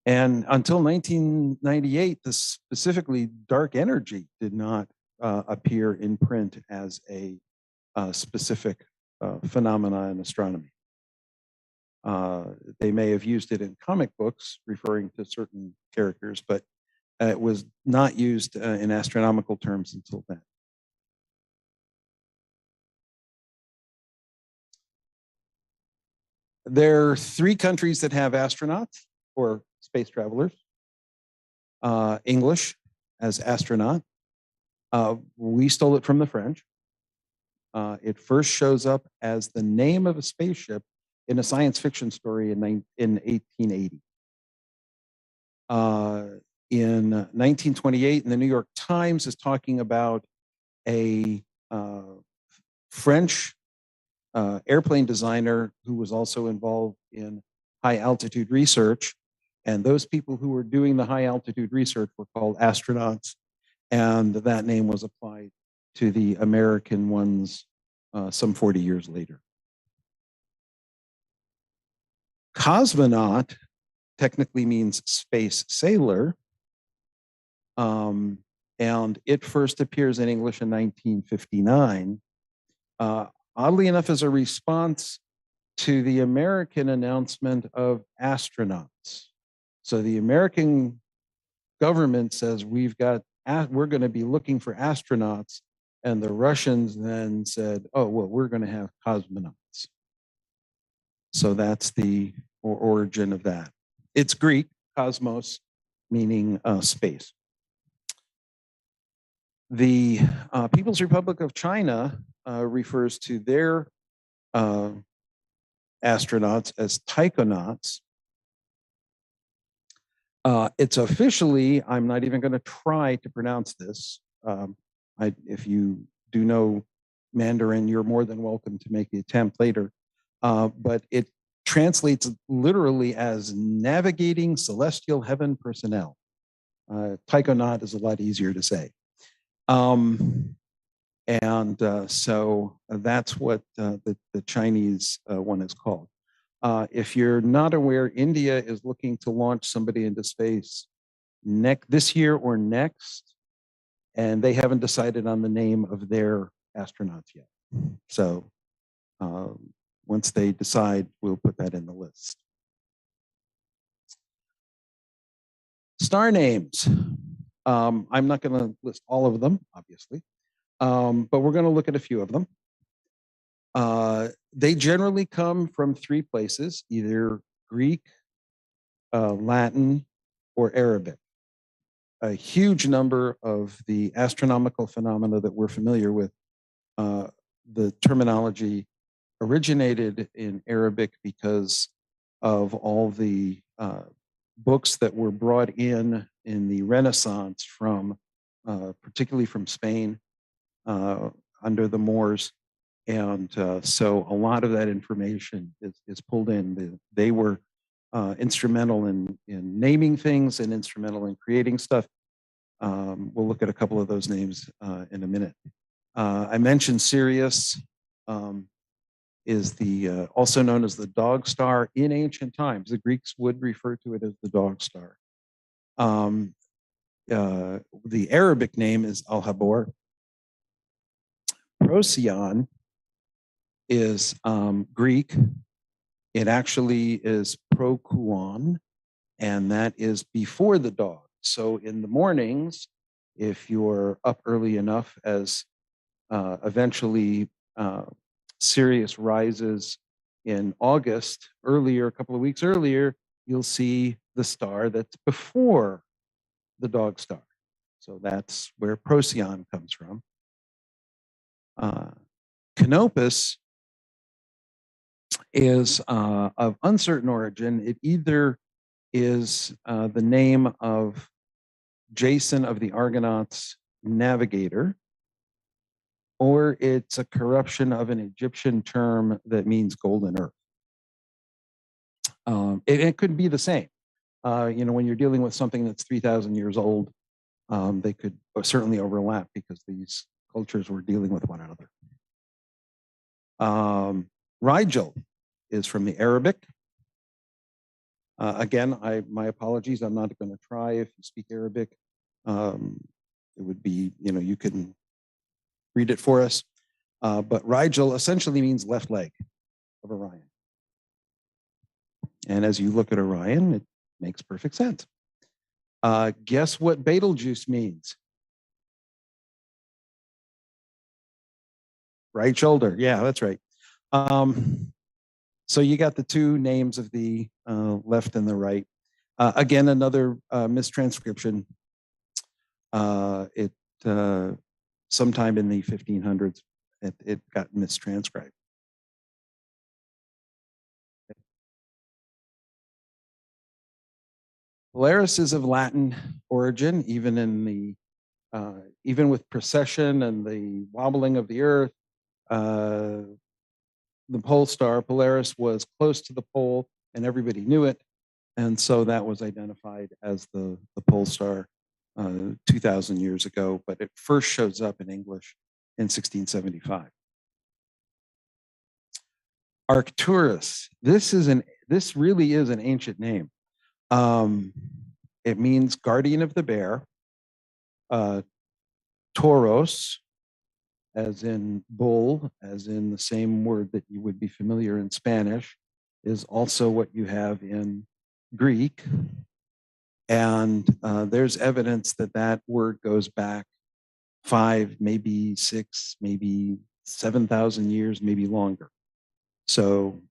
And until 1998, specifically dark energy did not appear in print as a specific phenomena in astronomy. They may have used it in comic books referring to certain characters, but it was not used in astronomical terms until then. There are 3 countries that have astronauts or space travelers. English as astronaut. We stole it from the French. It first shows up as the name of a spaceship in a science fiction story in 1880. In 1928, the New York Times is talking about a French airplane designer who was also involved in high altitude research. And those people who were doing the high altitude research were called astronauts. And that name was applied to the American ones some 40 years later. Cosmonaut technically means space sailor. And it first appears in English in 1959. Oddly enough, as a response to the American announcement of astronauts. So the American government says we're going to be looking for astronauts, and the Russians then said, oh, well, we're going to have cosmonauts. So that's the origin of that. It's Greek, cosmos, meaning space. The People's Republic of China refers to their astronauts as taikonauts. It's officially, I'm not even going to try to pronounce this. If you do know Mandarin, you're more than welcome to make the attempt later. But it translates literally as navigating celestial heaven personnel. Taikonaut is a lot easier to say. So that's what the Chinese one is called. If you're not aware, India is looking to launch somebody into space this year or next, and they haven't decided on the name of their astronauts yet. So once they decide, we'll put that in the list. Star names. I'm not going to list all of them, obviously, but we're going to look at a few of them. They generally come from three places, either Greek, Latin, or Arabic. A huge number of the astronomical phenomena that we're familiar with, the terminology originated in Arabic because of all the books that were brought in the Renaissance from, particularly from Spain under the Moors. And so a lot of that information is pulled in. They were instrumental in naming things and instrumental in creating stuff. We'll look at a couple of those names in a minute. I mentioned Sirius is the also known as the dog star in ancient times. The Greeks would refer to it as the dog star. The Arabic name is Al-Habor. Procyon is Greek. It actually is Prokuon, and that is before the dog. So in the mornings, if you're up early enough, as eventually Sirius rises in August, earlier, a couple of weeks earlier, you'll see the star that's before the dog star. So that's where Procyon comes from. Canopus is of uncertain origin. It either is the name of Jason of the Argonauts' navigator, or it's a corruption of an Egyptian term that means golden earth. It could be the same. You know, when you're dealing with something that's 3,000 years old, they could certainly overlap because these cultures were dealing with one another. Rigel is from the Arabic. Again, my apologies. I'm not going to try. If you speak Arabic, it would be, you know, you can read it for us. But Rigel essentially means left leg of Orion. And as you look at Orion, it makes perfect sense. Guess what Betelgeuse means? Right shoulder. Yeah, that's right. So you got the two names of the left and the right. Again, another mistranscription. Sometime in the 1500s, it got mistranscribed. Polaris is of Latin origin, even with precession and the wobbling of the Earth. The pole star Polaris was close to the pole, and everybody knew it, and so that was identified as the pole star 2,000 years ago. But it first shows up in English in 1675. Arcturus. This really is an ancient name. It means guardian of the bear. Tauros, as in bull, as in the same word that you would be familiar in Spanish, is also what you have in Greek. And there's evidence that that word goes back 5, maybe 6, maybe 7,000 years, maybe longer. So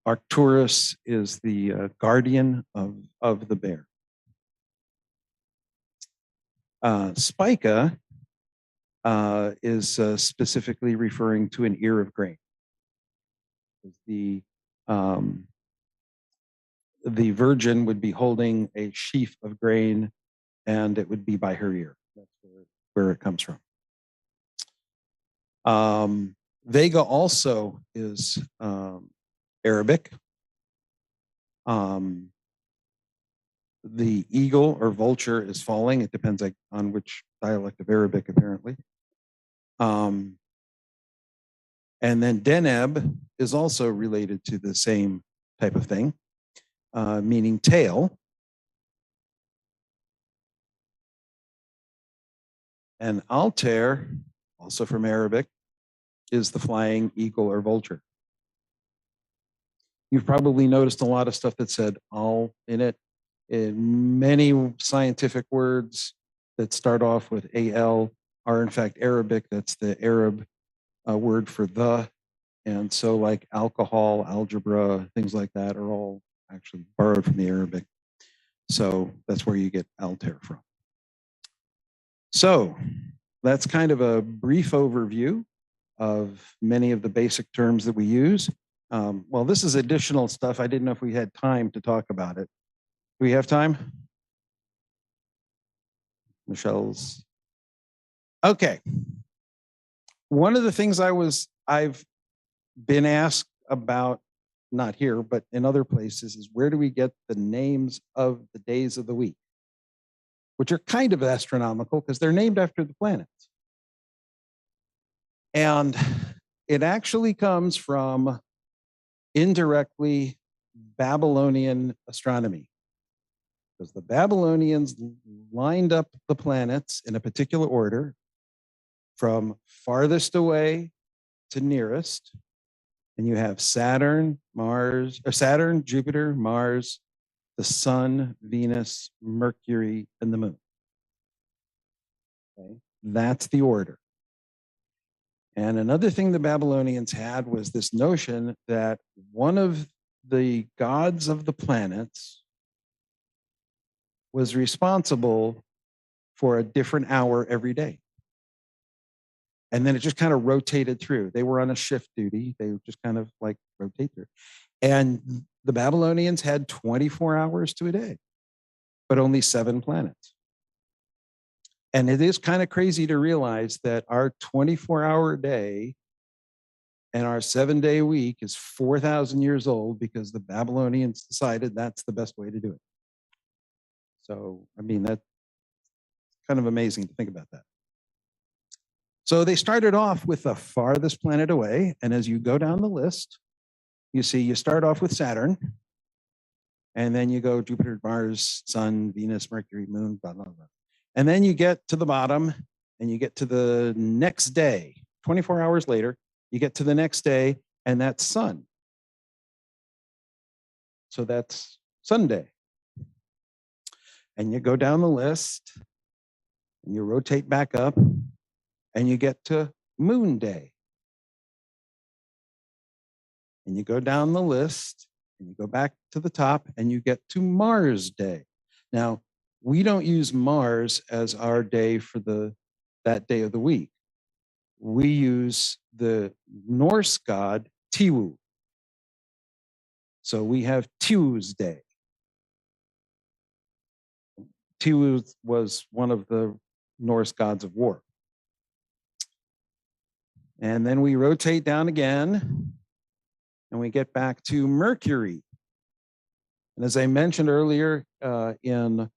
Arcturus is the guardian of the bear. Spica is specifically referring to an ear of grain. The virgin would be holding a sheaf of grain, and it would be by her ear. That's where it comes from. Vega also is Arabic. The eagle or vulture is falling. It depends on which dialect of Arabic, apparently. And then Deneb is also related to the same type of thing, meaning tail. And Altair, also from Arabic, is the flying eagle or vulture. You've probably noticed a lot of stuff that said al in it. In many scientific words that start off with al are in fact Arabic. That's the Arab word for the. And so like alcohol, algebra, things like that are all actually borrowed from the Arabic. So that's where you get Altair from. So that's kind of a brief overview of many of the basic terms that we use. Well, this is additional stuff. I didn't know if we had time to talk about it. Do we have time? Michelle's. Okay. One of the things I've been asked about, not here, but in other places, is where do we get the names of the days of the week? Which are kind of astronomical because they're named after the planets. And it actually comes from indirectly Babylonian astronomy. Because the Babylonians lined up the planets in a particular order from farthest away to nearest. And you have Saturn, Jupiter, Mars, the Sun, Venus, Mercury, and the Moon. Okay, that's the order. And another thing the Babylonians had was this notion that one of the gods of the planets was responsible for a different hour every day. And then it just kind of rotated through. They were on a shift duty. They would just kind of like rotate through. And the Babylonians had 24 hours to a day, but only 7 planets. And it is kind of crazy to realize that our 24-hour day and our 7-day week is 4,000 years old because the Babylonians decided that's the best way to do it. So, I mean, that's kind of amazing to think about that. So they started off with the farthest planet away. And as you go down the list, you see you start off with Saturn. And then you go Jupiter, Mars, Sun, Venus, Mercury, Moon, blah, blah, blah. And then you get to the bottom and you get to the next day. 24 hours later, you get to the next day, and that's Sun. So that's Sunday. And you go down the list and you rotate back up and you get to Moon Day. And you go down the list and you go back to the top and you get to Mars Day. Now, we don't use Mars as our day for that day of the week. We use the Norse god Tiwu. So we have Tuesday. Tiwu was one of the Norse gods of war. And then we rotate down again and we get back to Mercury. And as I mentioned earlier, in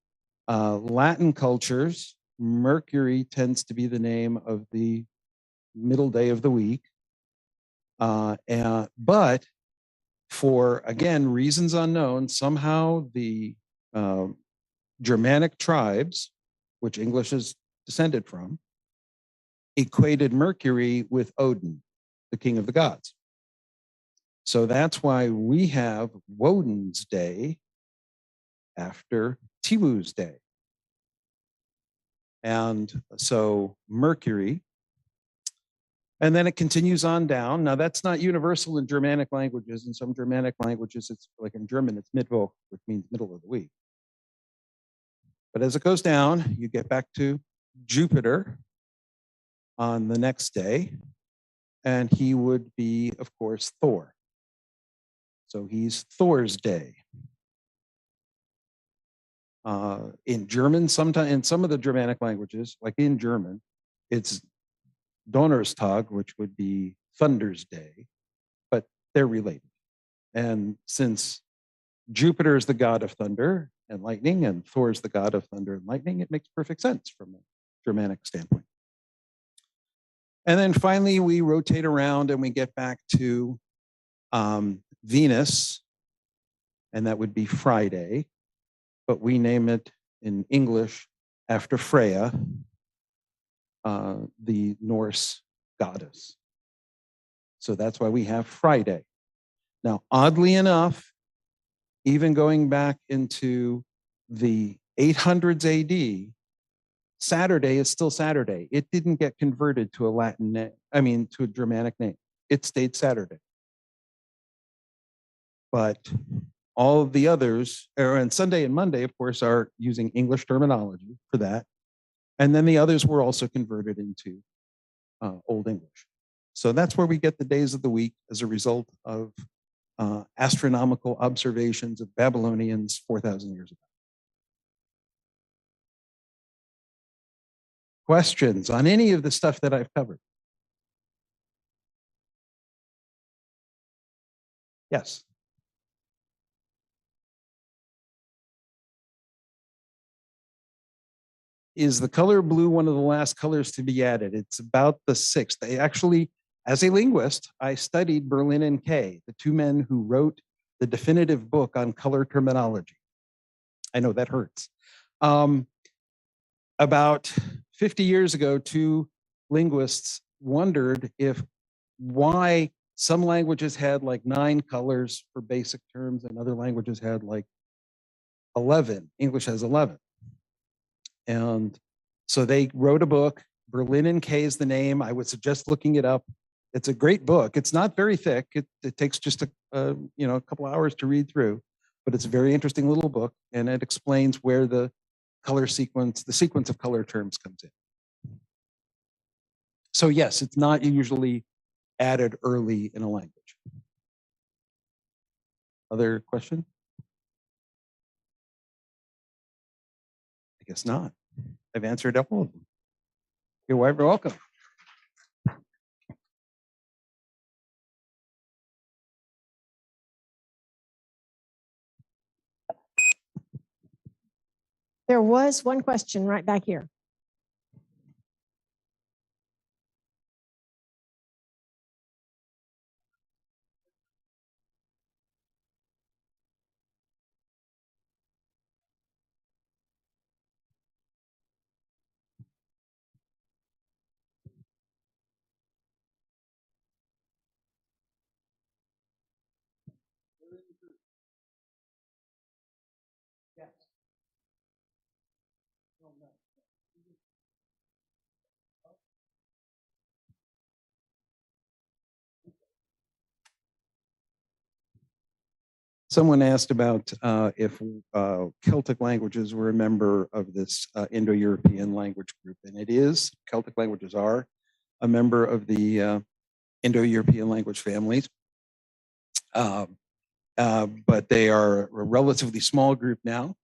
Latin cultures, Mercury tends to be the name of the middle day of the week. But for, again, reasons unknown, somehow the Germanic tribes, which English is descended from, equated Mercury with Odin, the king of the gods. So that's why we have Woden's Day after Tiwu's Day. And so Mercury, and then it continues on down. Now that's not universal in Germanic languages. In some Germanic languages, it's like in German, it's Mittwoch, which means middle of the week. But as it goes down, you get back to Jupiter on the next day, and he would be, of course, Thor. So he's Thor's Day. In German, sometimes in some of the Germanic languages, like in German, it's Donnerstag, which would be Thunder's Day, but they're related. And since Jupiter is the god of thunder and lightning, and Thor is the god of thunder and lightning, it makes perfect sense from a Germanic standpoint. And then finally, we rotate around and we get back to Venus, and that would be Friday, but we name it in English after Freya, the Norse goddess. So that's why we have Friday. Now, oddly enough, even going back into the 800s AD, Saturday is still Saturday. It didn't get converted to a Latin name, to a Germanic name. It stayed Saturday. But all of the others, and Sunday and Monday, of course, are using English terminology for that. And then the others were also converted into Old English. So that's where we get the days of the week as a result of astronomical observations of Babylonians 4,000 years ago. Questions on any of the stuff that I've covered? Yes. Is the color blue one of the last colors to be added? It's about the 6th. They actually, as a linguist, I studied Berlin and Kay, the two men who wrote the definitive book on color terminology. I know that hurts. About 50 years ago, two linguists wondered why some languages had like 9 colors for basic terms and other languages had like 11. English has 11. And so they wrote a book. Berlin and Kay is the name. I would suggest looking it up. It's a great book. It's not very thick. It takes just a couple hours to read through, but it's a very interesting little book, and it explains where the sequence of color terms comes in. So yes, it's not usually added early in a language. Other question? I guess not. I've answered all of them. You're very welcome. There was one question right back here. Someone asked about if Celtic languages were a member of this Indo-European language group, and it is. Celtic languages are a member of the Indo-European language families, but they are a relatively small group now.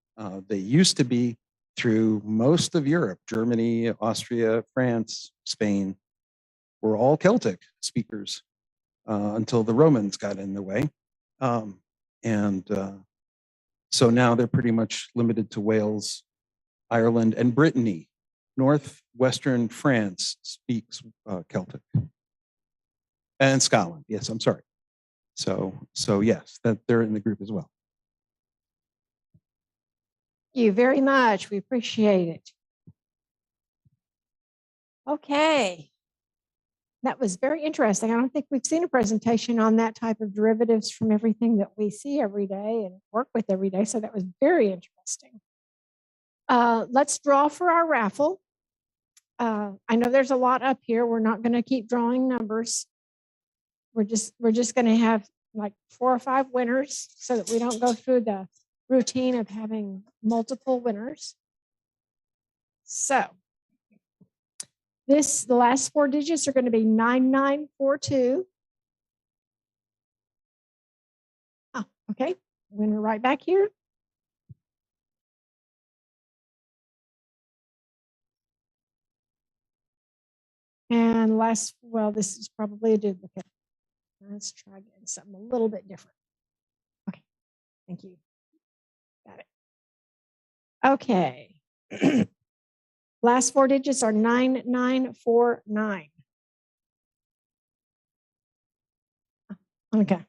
They used to be through most of Europe, Germany, Austria, France, Spain, were all Celtic speakers until the Romans got in the way. So now they're pretty much limited to Wales, Ireland, and Brittany. Northwestern France speaks Celtic. And Scotland, yes, I'm sorry. So yes, that they're in the group as well. Thank you very much. We appreciate it. Okay. That was very interesting. I don't think we've seen a presentation on that type of derivatives from everything that we see every day and work with every day. So that was very interesting. Let's draw for our raffle. I know there's a lot up here. We're not going to keep drawing numbers. We're just going to have like 4 or 5 winners so that we don't go through the routine of having multiple winners. So the last 4 digits are going to be 9942. Oh, okay. Winner right back here. And this is probably a duplicate. Let's try getting something a little bit different. Okay, thank you. Got it. Okay. Last 4 digits are 9949. Okay.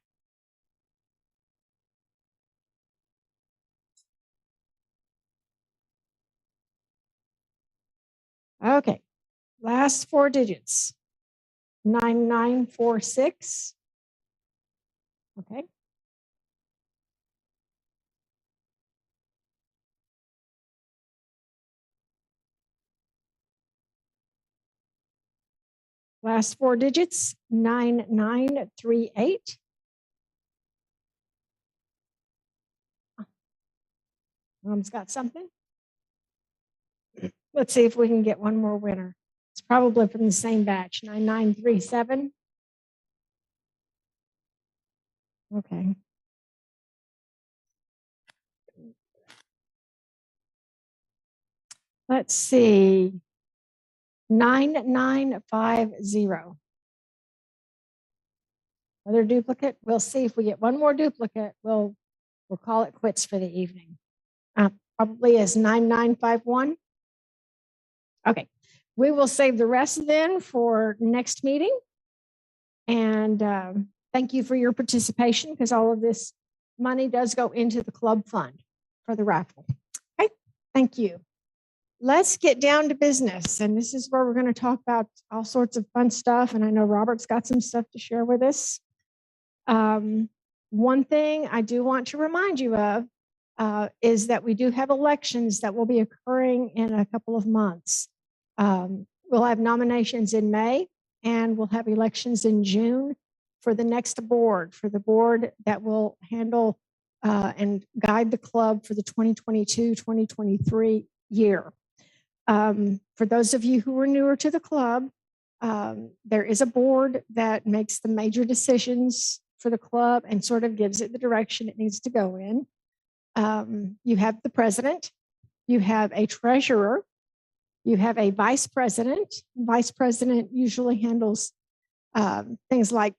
Okay. Last four digits. 9946. Okay. Last four digits, 9938. Mom's got something. Let's see if we can get one more winner. It's probably from the same batch, 9937. Okay. Let's see. 9950. Another duplicate. We'll see if we get one more duplicate. We'll call it quits for the evening. Probably is 9951. Okay. We will save the rest then for next meeting. And thank you for your participation, because all of this money does go into the club fund for the raffle. Okay. Thank you. Let's get down to business. And this is where we're going to talk about all sorts of fun stuff. And I know Robert's got some stuff to share with us. One thing I do want to remind you of is that we do have elections that will be occurring in a couple of months. We'll have nominations in May, and we'll have elections in June for the next board, for the board that will handle and guide the club for the 2022-2023 year. For those of you who are newer to the club, there is a board that makes the major decisions for the club and sort of gives it the direction it needs to go in. You have the president, you have a treasurer, you have a vice president. Vice president usually handles things like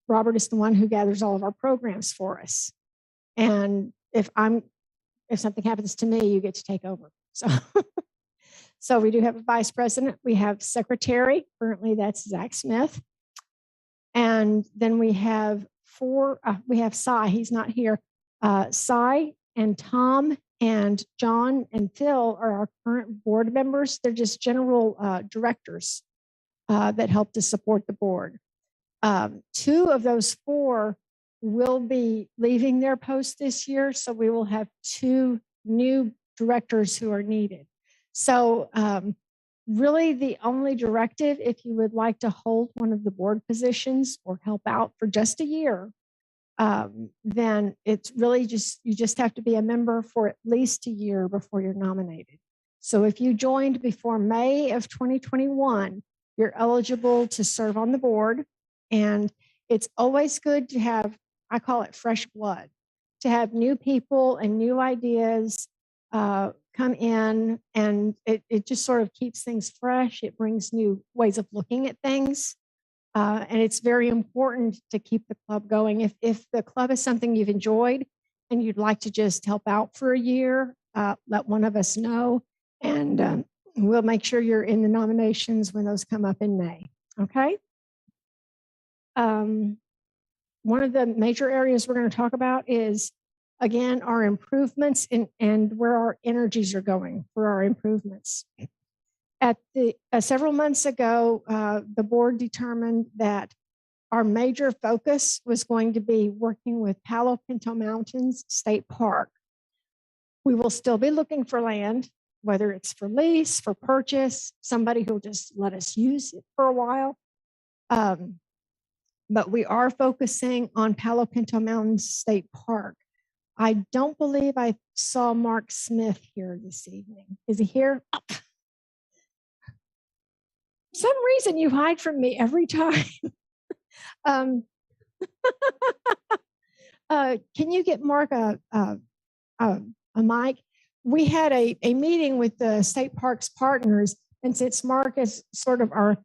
Robert is the one who gathers all of our programs for us. And if something happens to me, you get to take over. So we do have a vice president. We have secretary. Currently, that's Zach Smith. And then we have we have Cy. He's not here. Cy and Tom and John and Phil are our current board members. They're just general directors that help to support the board. Two of those four will be leaving their post this year. So we will have two new directors who are needed. So really the only directive, if you would like to hold one of the board positions or help out for just a year, then it's really you just have to be a member for at least a year before you're nominated. So if you joined before May of 2021, you're eligible to serve on the board. And it's always good to have, I call it fresh blood, to have new people and new ideas come in, and it just sort of keeps things fresh. It brings new ways of looking at things. And it's very important to keep the club going. If the club is something you've enjoyed and you'd like to just help out for a year, let one of us know, and we'll make sure you're in the nominations when those come up in May. Okay. One of the major areas we're going to talk about is, again, our improvements and where our energies are going for our improvements. At several months ago, the board determined that our major focus was going to be working with Palo Pinto Mountains State Park. We will still be looking for land, whether it's for lease, for purchase, somebody who'll just let us use it for a while. But we are focusing on Palo Pinto Mountains State Park. I don't believe I saw Mark Smith here this evening. Is he here? Oh. For some reason you hide from me every time. Can you get Mark a mic? We had a meeting with the state parks partners, and since Mark is sort of our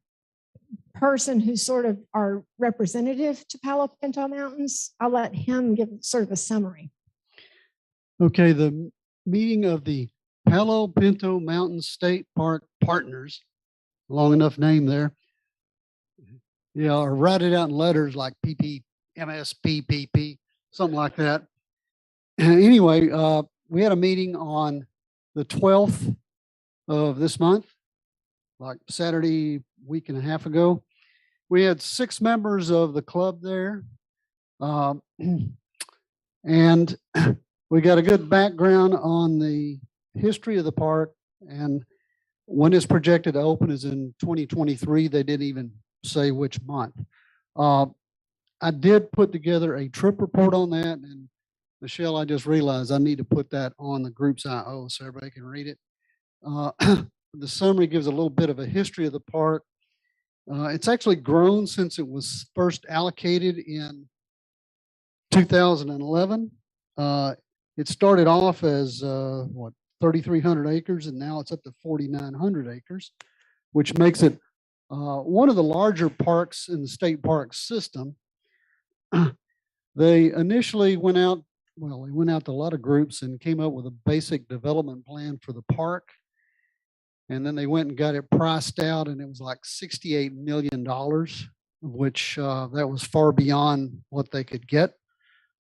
person who's sort of our representative to Palo Pinto Mountains, I'll let him give sort of a summary. Okay, the meeting of the Palo Pinto Mountain State Park Partners, long enough name there. Yeah, or write it out in letters like PP, MSPPP, something like that. Anyway, we had a meeting on the 12th of this month, like Saturday, week and a half ago. We had 6 members of the club there. And we got a good background on the history of the park, and when it's projected to open is in 2023. They didn't even say which month. I did put together a trip report on that, and Michelle, I just realized I need to put that on the group's IO so everybody can read it. The summary gives a little bit of a history of the park. It's actually grown since it was first allocated in 2011. It started off as 3,300 acres, and now it's up to 4,900 acres, which makes it one of the larger parks in the state park system. They initially went out to a lot of groups and came up with a basic development plan for the park. And then they went and got it priced out, and it was like $68 million, which that was far beyond what they could get.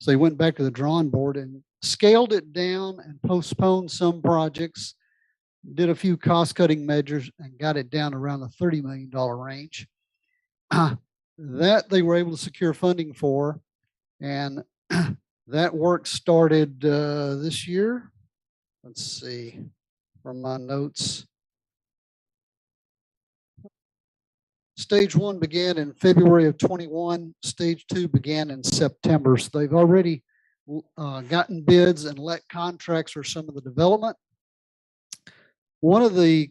So they went back to the drawing board and scaled it down and postponed some projects, did a few cost-cutting measures, and got it down around the $30 million range. That they were able to secure funding for, and that work started this year. Let's see, from my notes. Stage 1 began in February of 21. Stage 2 began in September. So they've already gotten bids and let contracts for some of the development. One of the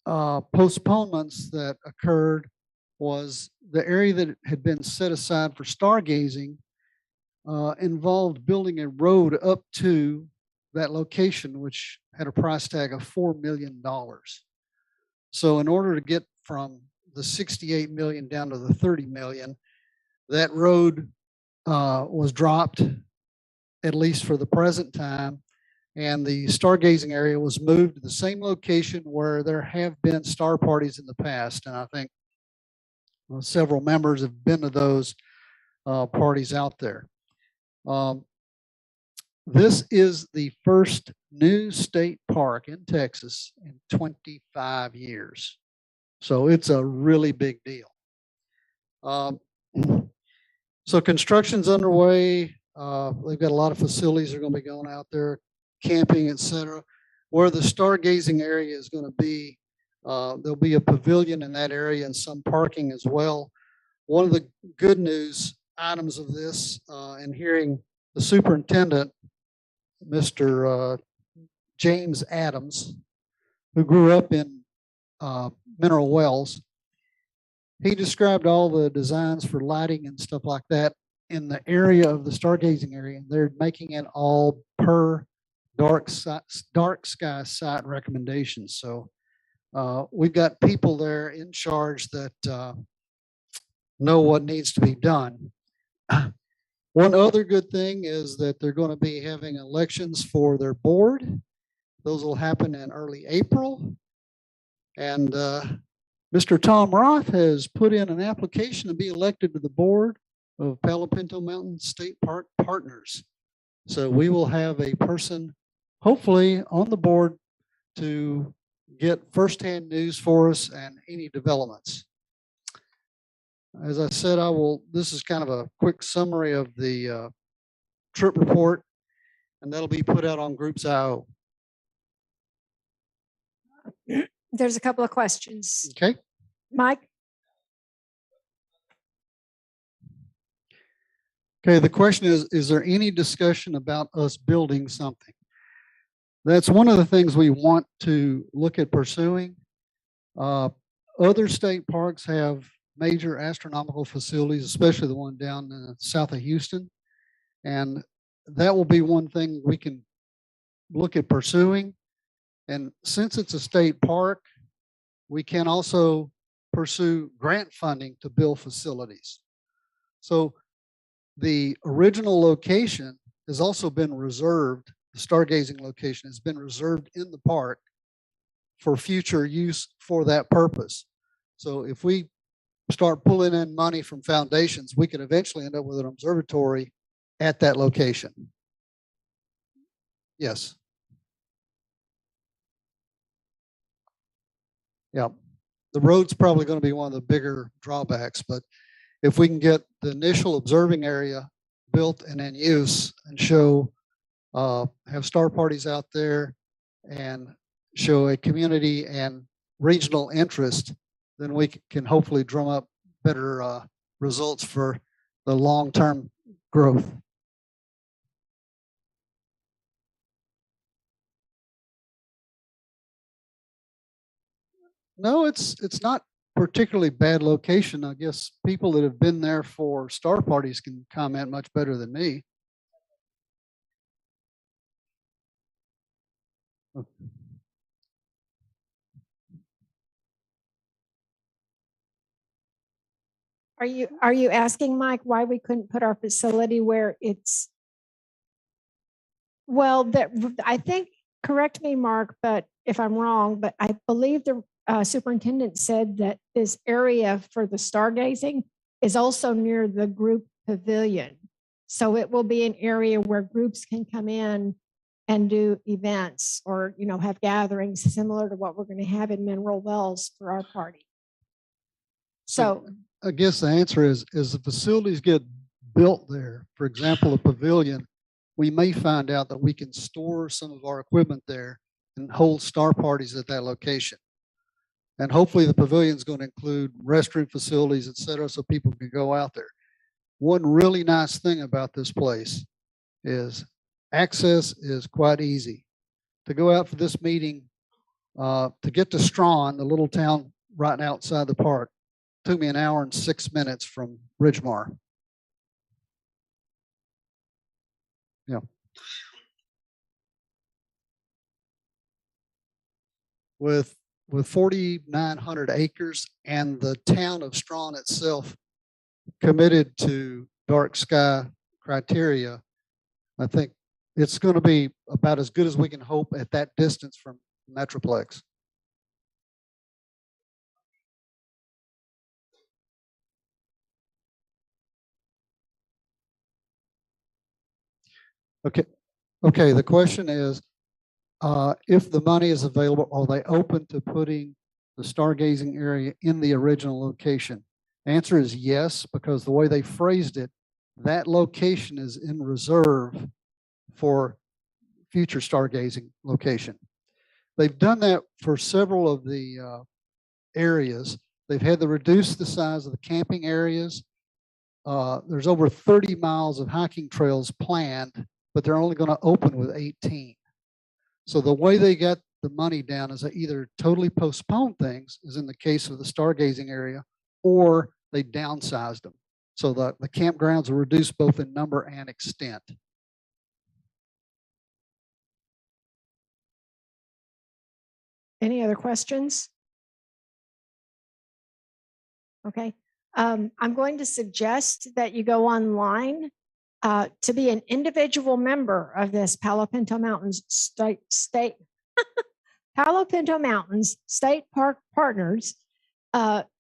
postponements that occurred was the area that had been set aside for stargazing involved building a road up to that location, which had a price tag of $4 million. So in order to get from the 68 million down to the 30 million, that road was dropped, at least for the present time, and the stargazing area was moved to the same location where there have been star parties in the past. And I think several members have been to those parties out there. This is the first new state park in Texas in 25 years. So it's a really big deal. So construction's underway. They've got a lot of facilities that are going to be going out there, camping, etc. Where the stargazing area is going to be, there'll be a pavilion in that area and some parking as well. One of the good news items of this, and hearing the superintendent, Mr. James Adams, who grew up in Mineral Wells, he described all the designs for lighting and stuff like that in the area of the stargazing area. They're making it all per dark sky site recommendations. So we've got people there in charge that know what needs to be done. One other good thing is that they're going to be having elections for their board. Those will happen in early April. And Mr. Tom Roth has put in an application to be elected to the board of Palo Pinto Mountain State Park Partners. So we will have a person hopefully on the board to get firsthand news for us and any developments. As I said, this is kind of a quick summary of the trip report, and that'll be put out on Groups IO. There's a couple of questions. Okay. Mike? Okay, the question is there any discussion about us building something? That's one of the things we want to look at pursuing. Other state parks have major astronomical facilities, especially the one down south of Houston. And that will be one thing we can look at pursuing. And since it's a state park, we can also pursue grant funding to build facilities. So the original location has also been reserved, the stargazing location has been reserved in the park for future use for that purpose. So if we start pulling in money from foundations, we could eventually end up with an observatory at that location. Yes. Yeah. The road's probably going to be one of the bigger drawbacks, but if we can get the initial observing area built and in use and show, have star parties out there and show a community and regional interest, then we can hopefully drum up better results for the long-term growth. No, it's not particularly bad location. I guess people that have been there for star parties can comment much better than me. Are you asking, Mike, why we couldn't put our facility where it's, well, that I think, correct me, Mark, but if I'm wrong, but I believe the superintendent said that this area for the stargazing is also near the group pavilion. So it will be an area where groups can come in and do events or, you know, have gatherings similar to what we're going to have in Mineral Wells for our party. So I guess the answer is the facilities get built there, for example, a pavilion, we may find out that we can store some of our equipment there and hold star parties at that location. And hopefully the pavilion is going to include restroom facilities, et cetera, so people can go out there. One really nice thing about this place is access is quite easy. To go out for this meeting, to get to Strawn, the little town right outside the park, took me 1 hour and 6 minutes from Bridgemar. Yeah. With 4,900 acres and the town of Strawn itself committed to dark sky criteria, I think it's going to be about as good as we can hope at that distance from Metroplex. Okay. The question is, if the money is available, are they open to putting the stargazing area in the original location? The answer is yes, because the way they phrased it, that location is in reserve for future stargazing location. They've done that for several of the areas. They've had to reduce the size of the camping areas. There's over 30 miles of hiking trails planned, but they're only going to open with 18. So the way they got the money down is they either totally postponed things, as in the case of the stargazing area, or they downsized them. So the campgrounds are reduced both in number and extent. any other questions? Okay. I'm going to suggest that you go online to be an individual member of this Palo Pinto Mountains State Palo Pinto Mountains State Park Partners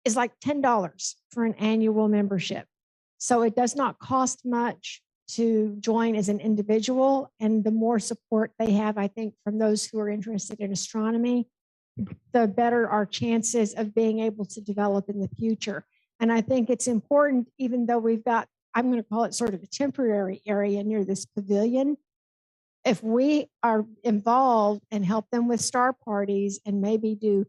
is like $10 for an annual membership. So it does not cost much to join as an individual. And the more support they have, I think, from those who are interested in astronomy, the better our chances of being able to develop in the future. And I think it's important, even though we've got, I'm going to call it sort of a temporary area near this pavilion, if we are involved and help them with star parties and maybe do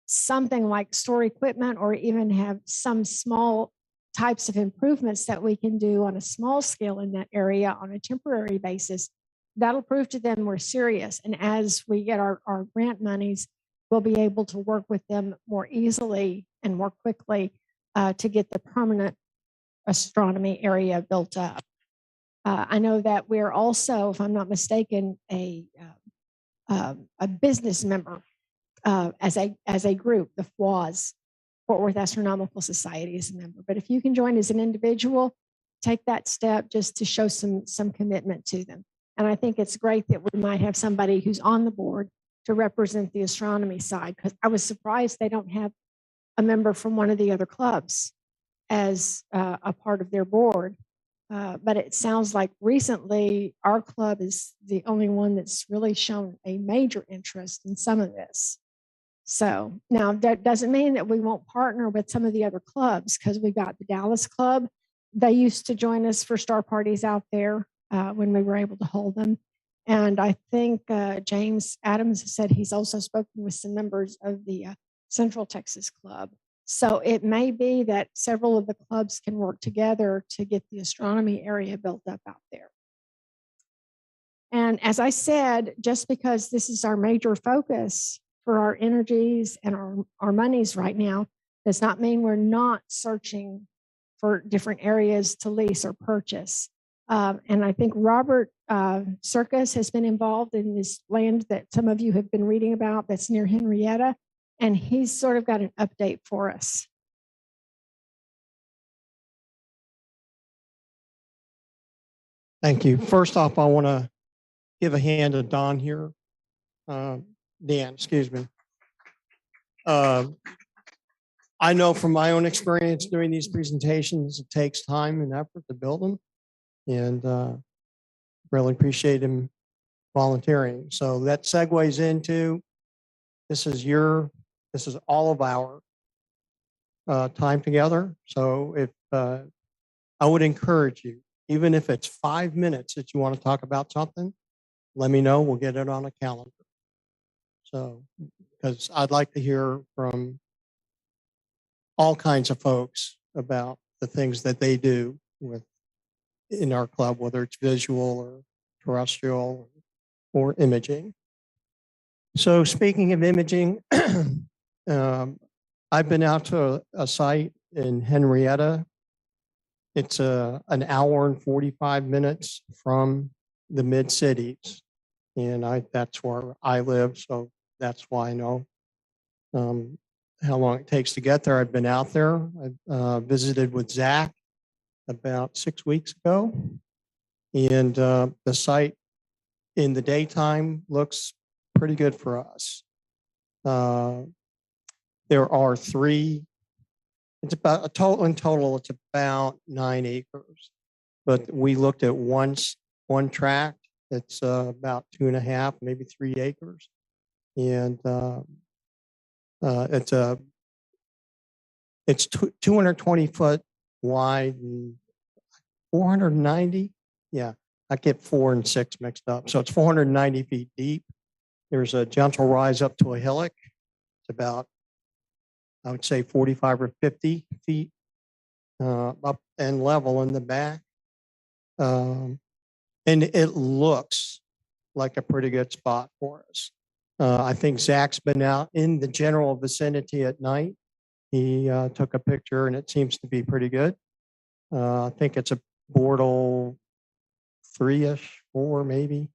something like store equipment or even have some small types of improvements that we can do on a small scale in that area on a temporary basis, that'll prove to them we're serious. And as we get our grant monies, we'll be able to work with them more easily and more quickly to get the permanent astronomy area built up. I know that we're also, if I'm not mistaken, a business member as a group. The FWAS, Fort Worth Astronomical Society, is a member. But if you can join as an individual, take that step just to show some commitment to them. And I think it's great that we might have somebody who's on the board to represent the astronomy side, because I was surprised they don't have a member from one of the other clubs. as a part of their board. But it sounds like recently our club is the only one that's really shown a major interest in some of this. So now that doesn't mean that we won't partner with some of the other clubs, because we've got the Dallas Club. They used to join us for star parties out there when we were able to hold them. And I think James Adams said he's also spoken with some members of the Central Texas Club. So it may be that several of the clubs can work together to get the astronomy area built up out there. And as I said, just because this is our major focus for our energies and our monies right now, does not mean we're not searching for different areas to lease or purchase. And I think Robert Circus has been involved in this land that some of you have been reading about that's near Henrietta, and he's sort of got an update for us. Thank you. First off, I want to give a hand to Don here. Dan, excuse me. I know from my own experience doing these presentations, it takes time and effort to build them, and really appreciate him volunteering. So that segues into, this is all of our time together. So if I would encourage you, even if it's 5 minutes that you want to talk about something, let me know. We'll get it on a calendar. So, because I'd like to hear from all kinds of folks about the things that they do in our club, whether it's visual or terrestrial or imaging. So speaking of imaging, I've been out to a site in Henrietta. It's an hour and 45 minutes from the mid cities, and that's where I live, so that's why I know how long it takes to get there. I've been out there. I visited with Zach about 6 weeks ago, and the site in the daytime looks pretty good for us. There are three. It's about in total, it's about 9 acres, but we looked at one tract that's about 2.5, maybe 3 acres, and it's 220 foot wide and 490. Yeah, I get 4 and 6 mixed up, so it's 490 feet deep. There's a gentle rise up to a hillock. It's about, I would say, 45 or 50 feet up and level in the back. And it looks like a pretty good spot for us. I think Zach's been out in the general vicinity at night. He took a picture and it seems to be pretty good. I think it's a Bortle 3-ish, 4 maybe.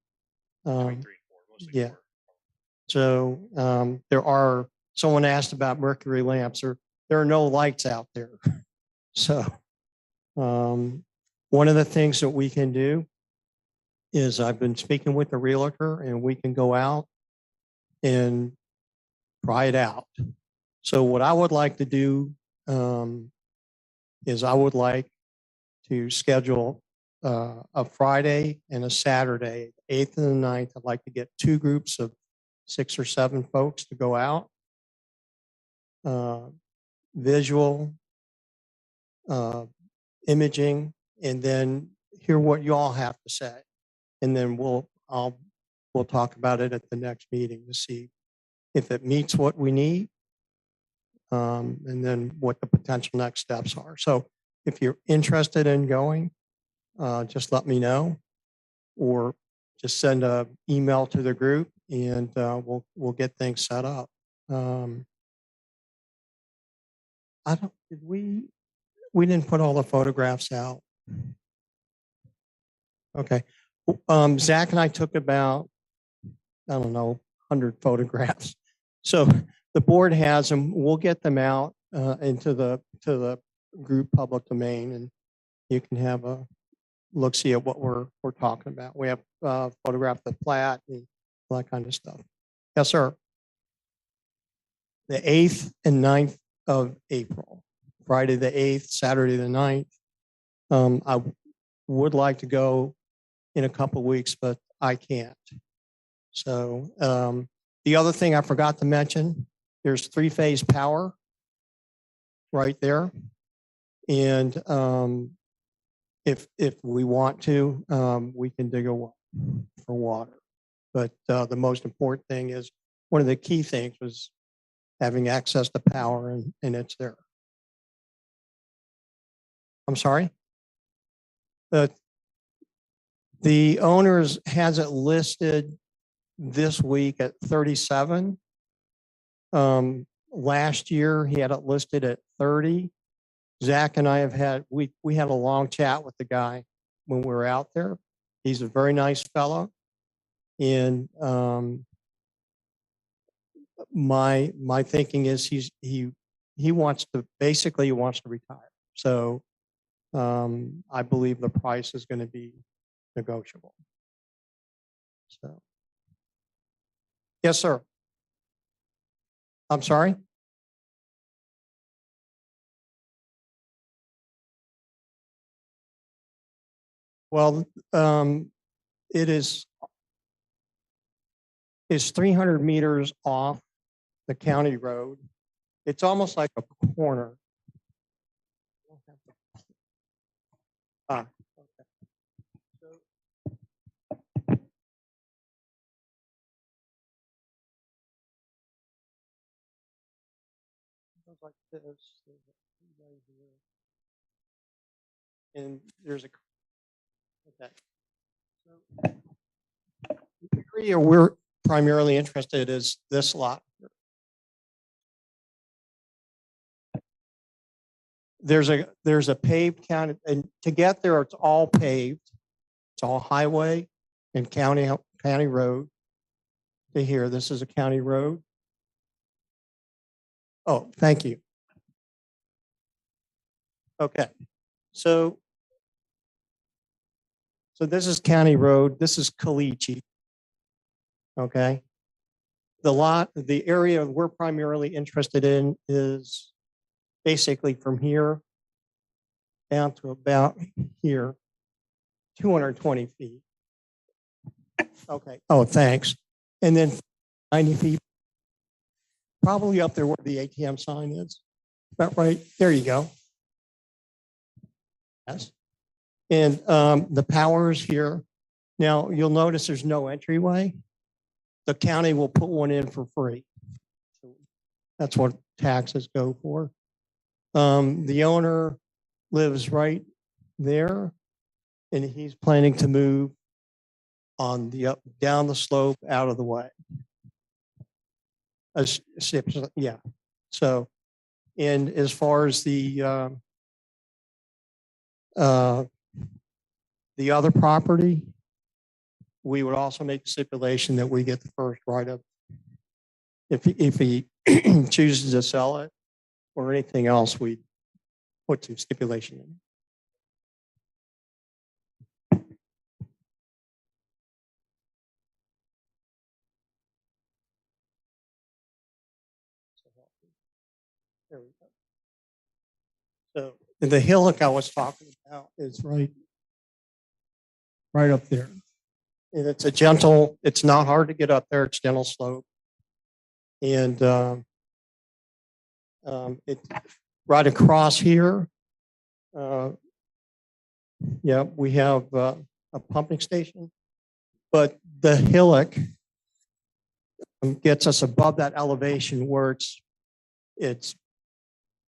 Yeah. So someone asked about mercury lamps. There are no lights out there. So one of the things that we can do is I've been speaking with the realtor, and we can go out and try it out. So what I would like to do is I would like to schedule a Friday and a Saturday, 8th and the 9th. I'd like to get 2 groups of 6 or 7 folks to go out, visual, imaging, and then hear what you all have to say. And then we'll talk about it at the next meeting to see if it meets what we need, and then what the potential next steps are. So if you're interested in going, just let me know, or just send an email to the group, and we'll get things set up. We didn't put all the photographs out. Okay. Zach and I took about, 100 photographs. So the board has them. We'll get them out into the group public domain, and you can have a look-see at what we're talking about. We have photographed the plat and all that kind of stuff. Yes, sir. The 8th and 9th of April Friday the 8th, Saturday the 9th. I would like to go in a couple of weeks, but I can't. So the other thing I forgot to mention, there's 3-phase power right there. And if we want to, we can dig a well for water. But the most important thing is, one of the key things was having access to power, and it's there. I'm sorry? The owners has it listed this week at 37. Last year, he had it listed at 30. Zach and I have had, we had a long chat with the guy when we were out there. He's a very nice fellow. And my thinking is he wants to, basically he wants to retire. So I believe the price is going to be negotiable. So, yes, sir. I'm sorry. Well, it's 300 meters off the county road. It's almost like a corner. Ah, okay. Goes like this. There's a right here. And there's a okay. So the area we're primarily interested is this lot. There's a paved county, and to get there, it's all paved. It's all highway and county road. To here, this is a county road. Oh, thank you. Okay, so this is county road. This is Caliche. Okay, the area we're primarily interested in is basically from here down to about here, 220 feet. Okay. Oh, thanks. And then 90 feet, probably up there where the ATM sign is. About right there. You go. Yes. And the power is here. Now you'll notice there's no entryway. The county will put one in for free. That's what taxes go for. The owner lives right there, and he's planning to move on the down the slope out of the way. Yeah. So, and as far as the other property, we would also make the stipulation that we get the first right of, if he chooses to sell it or anything else, we put some stipulation in. There we go. So the hillock I was talking about is right up there. And it's a gentle, it's not hard to get up there. It's gentle slope. And it's right across here. Yeah, we have a pumping station, but the hillock gets us above that elevation where it's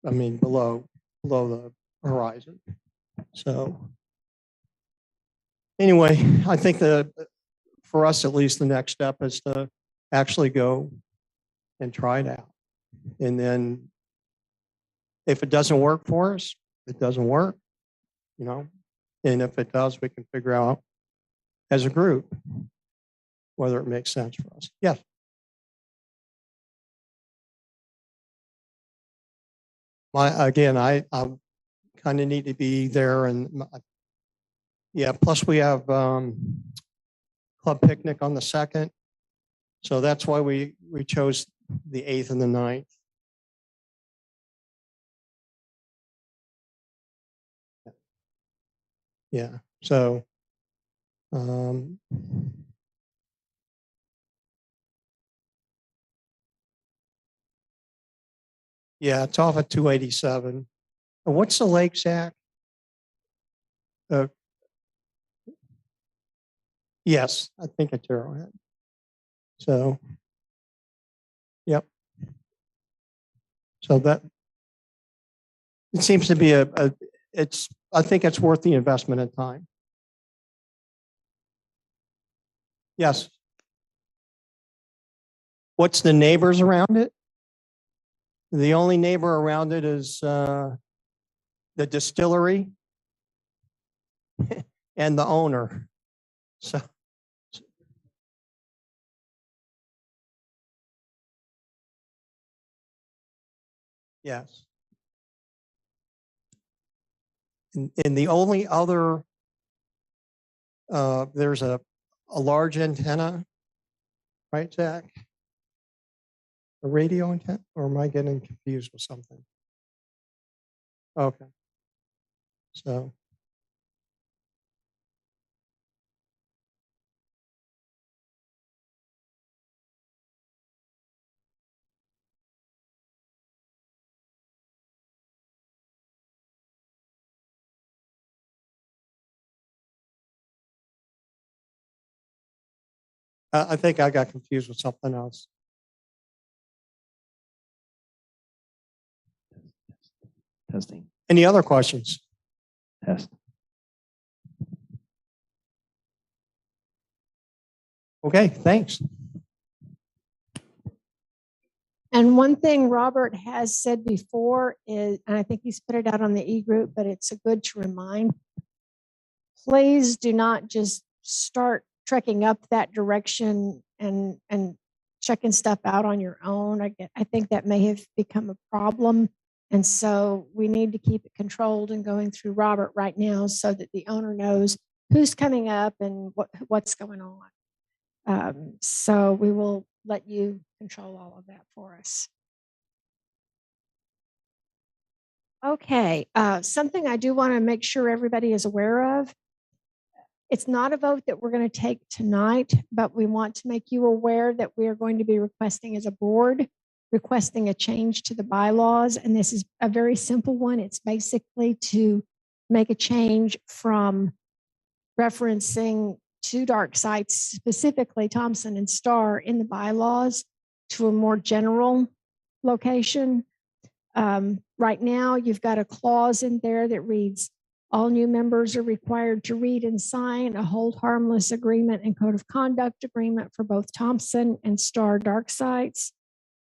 I mean, below the horizon. So anyway, I think for us, at least, the next step is to actually go and try it out. And then if it doesn't work for us, it doesn't work, you know, and if it does, we can figure out as a group whether it makes sense for us. Yes. Again, I kind of need to be there, and yeah, plus we have club picnic on the 2nd. So that's why we chose the 8th and the 9th. Yeah, so. Um, yeah, it's off at 287. And what's the lake, Zach? Yes, I think it's Arrowhead. So, yep. So that it seems to be I think it's worth the investment in time. Yes. What's the neighbors around it? The only neighbor around it is the distillery and the owner. So, yes. And the only other, there's a large antenna, right, Zach? A radio antenna, or am I getting confused with something? Okay. So. I think I got confused with something else. Testing, Any other questions? test. Okay, thanks. And one thing Robert has said before is, and I think he's put it out on the e-group, but it's a good to remind, please do not just start trekking up that direction and checking stuff out on your own. I think that may have become a problem. And so we need to keep it controlled and going through Robert right now so that the owner knows who's coming up and what's going on. So we will let you control all of that for us. Okay, something I do want to make sure everybody is aware of. It's not a vote that we're going to take tonight, but we want to make you aware that we are going to be requesting as a board, requesting a change to the bylaws. And this is a very simple one. It's basically to make a change from referencing two dark sites, specifically Thompson and Star in the bylaws, to a more general location. Right now, you've got a clause in there that reads, all new members are required to read and sign a hold harmless agreement and code of conduct agreement for both Thompson and Star dark sites.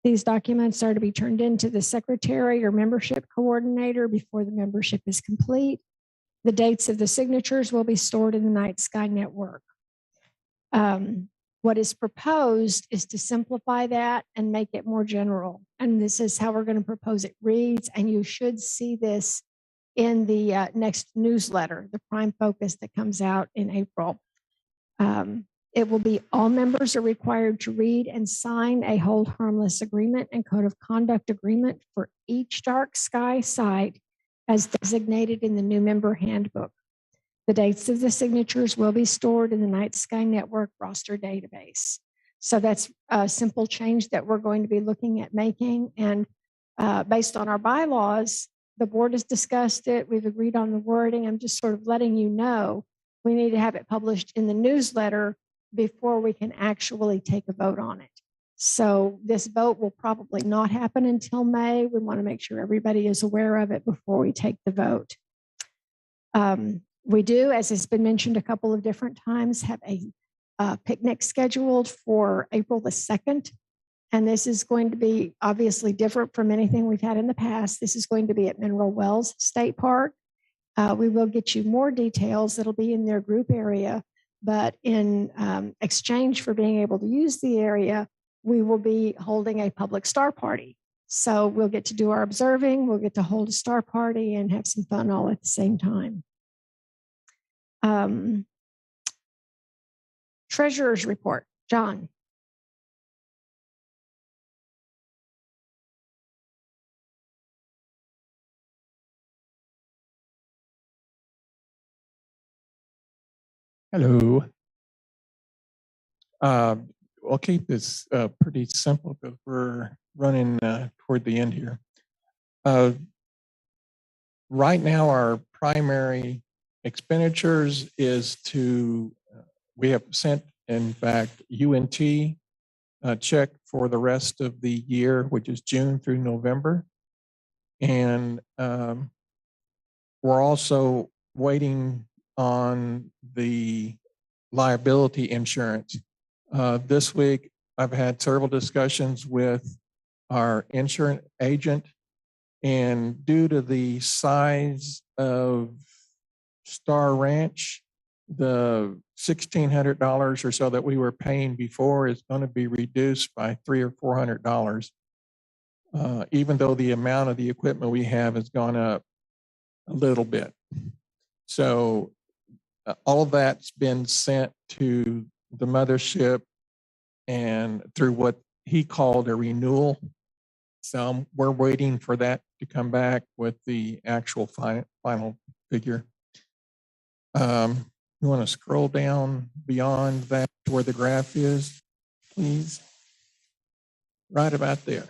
These documents are to be turned into the secretary or membership coordinator before the membership is complete. The dates of the signatures will be stored in the Night Sky Network. What is proposed is to simplify that and make it more general. And this is how we're going to propose it reads. And you should see this in the next newsletter, the Prime Focus that comes out in April. It will be all members are required to read and sign a hold harmless agreement and code of conduct agreement for each dark sky site as designated in the new member handbook. The dates of the signatures will be stored in the Night Sky Network roster database. So that's a simple change that we're going to be looking at making. And based on our bylaws, the board has discussed it. We've agreed on the wording. I'm just sort of letting you know we need to have it published in the newsletter before we can actually take a vote on it. So this vote will probably not happen until May. We want to make sure everybody is aware of it before we take the vote. We do, as has been mentioned a couple of different times, have a picnic scheduled for April the 2nd. And this is going to be obviously different from anything we've had in the past. This is going to be at Mineral Wells State Park. We will get you more details. It'll be in their group area, but in exchange for being able to use the area, we will be holding a public star party. So we'll get to do our observing, we'll get to hold a star party and have some fun all at the same time. Treasurer's report, John. Hello. I'll keep this pretty simple because we're running toward the end here. Right now, our primary expenditures is to, we have sent, in fact, UNT a check for the rest of the year, which is June through November. And we're also waiting on the liability insurance. This week, I've had several discussions with our insurance agent, and due to the size of Star Ranch, the $1,600 or so that we were paying before is going to be reduced by $300 or $400, even though the amount of the equipment we have has gone up a little bit. So all of that's been sent to the mothership and through what he called a renewal. So we're waiting for that to come back with the actual final figure. You want to scroll down beyond that to where the graph is, please? Right about there.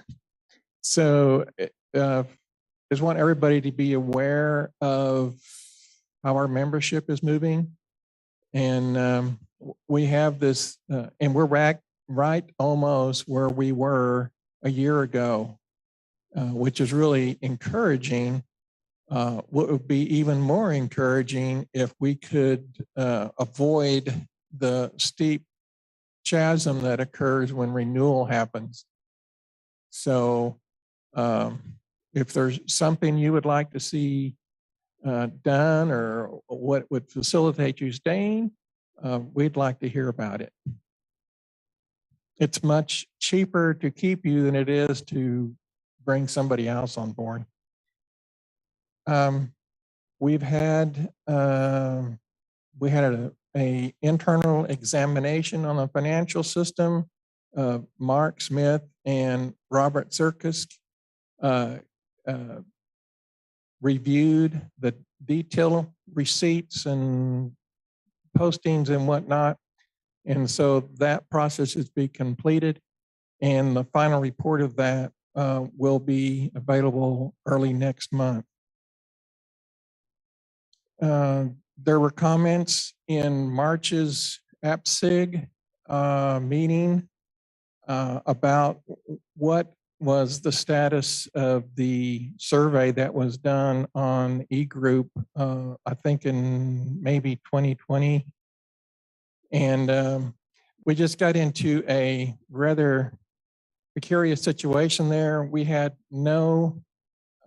So just want everybody to be aware of how our membership is moving. And we have this, and we're right almost where we were a year ago, which is really encouraging. What would be even more encouraging if we could avoid the steep chasm that occurs when renewal happens. So if there's something you would like to see done or what would facilitate you staying, we'd like to hear about it. It's much cheaper to keep you than it is to bring somebody else on board. We've had an internal examination on the financial system. Mark Smith and Robert Circus reviewed the detailed receipts and postings and whatnot. And so that process has been completed, and the final report of that will be available early next month. There were comments in March's APSIG meeting about what was the status of the survey that was done on E-Group, I think in maybe 2020. And we just got into a rather precarious situation there. We had no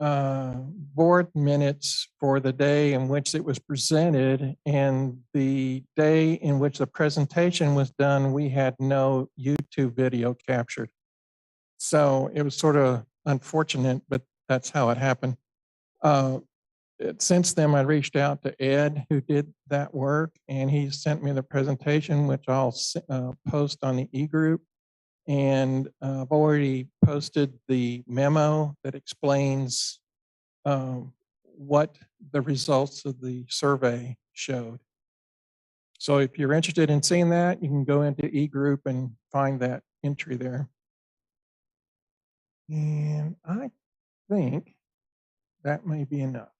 board minutes for the day in which it was presented, and the day in which the presentation was done, we had no YouTube video captured. So it was sort of unfortunate, but that's how it happened. Since then, I reached out to Ed, who did that work, and he sent me the presentation, which I'll post on the E-Group. And I've already posted the memo that explains what the results of the survey showed. So if you're interested in seeing that, you can go into E-Group and find that entry there. And I think that may be enough.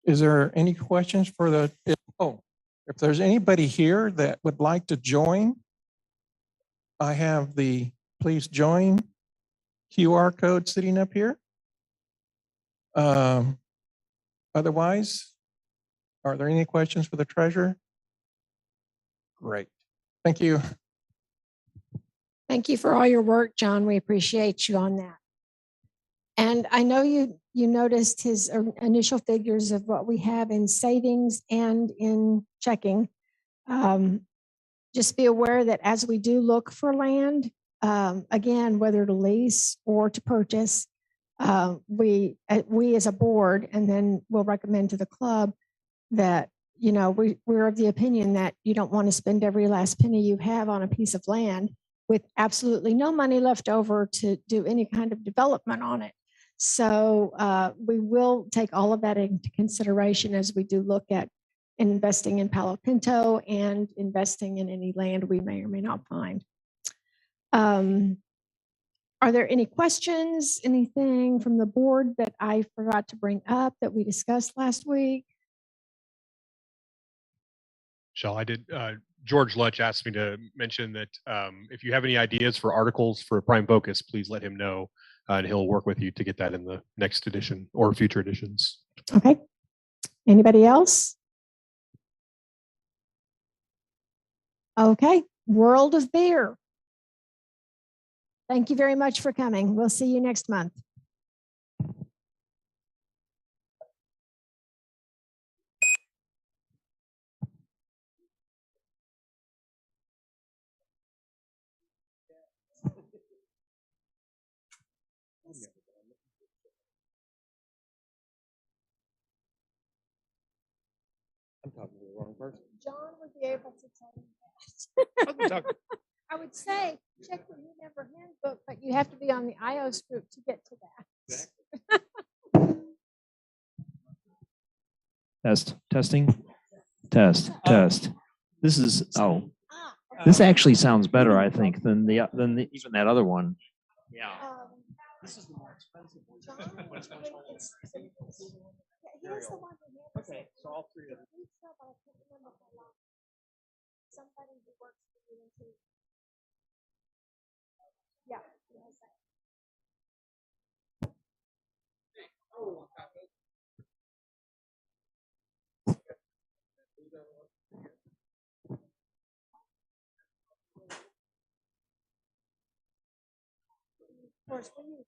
Is there any questions for the, if there's anybody here that would like to join, I have the please join QR code sitting up here. Otherwise, are there any questions for the treasurer? Great. Thank you. Thank you for all your work, John. We appreciate you on that. And I know you noticed his initial figures of what we have in savings and in checking. Just be aware that as we do look for land, again, whether to lease or to purchase, we as a board, and then we'll recommend to the club that, you know, we're of the opinion that you don't want to spend every last penny you have on a piece of land with absolutely no money left over to do any kind of development on it. So we will take all of that into consideration as we do look at investing in Palo Pinto and investing in any land we may or may not find. Are there any questions, anything from the board that I forgot to bring up that we discussed last week? Michelle, I did. George Lutch asked me to mention that if you have any ideas for articles for Prime Focus, please let him know, and he'll work with you to get that in the next edition or future editions. Okay. Anybody else? Okay. World of Beer. Thank you very much for coming. We'll see you next month. I'm talking to the wrong person. John would be able to tell you that. I would say, check the new member handbook, but you have to be on the iOS group to get to that. Testing, test. This is, this actually sounds better, I think, than even that other one. Yeah. This is the more expensive one. But it's much older. Okay, so all three of them. Somebody who works for UNT. Yeah. Of course, we use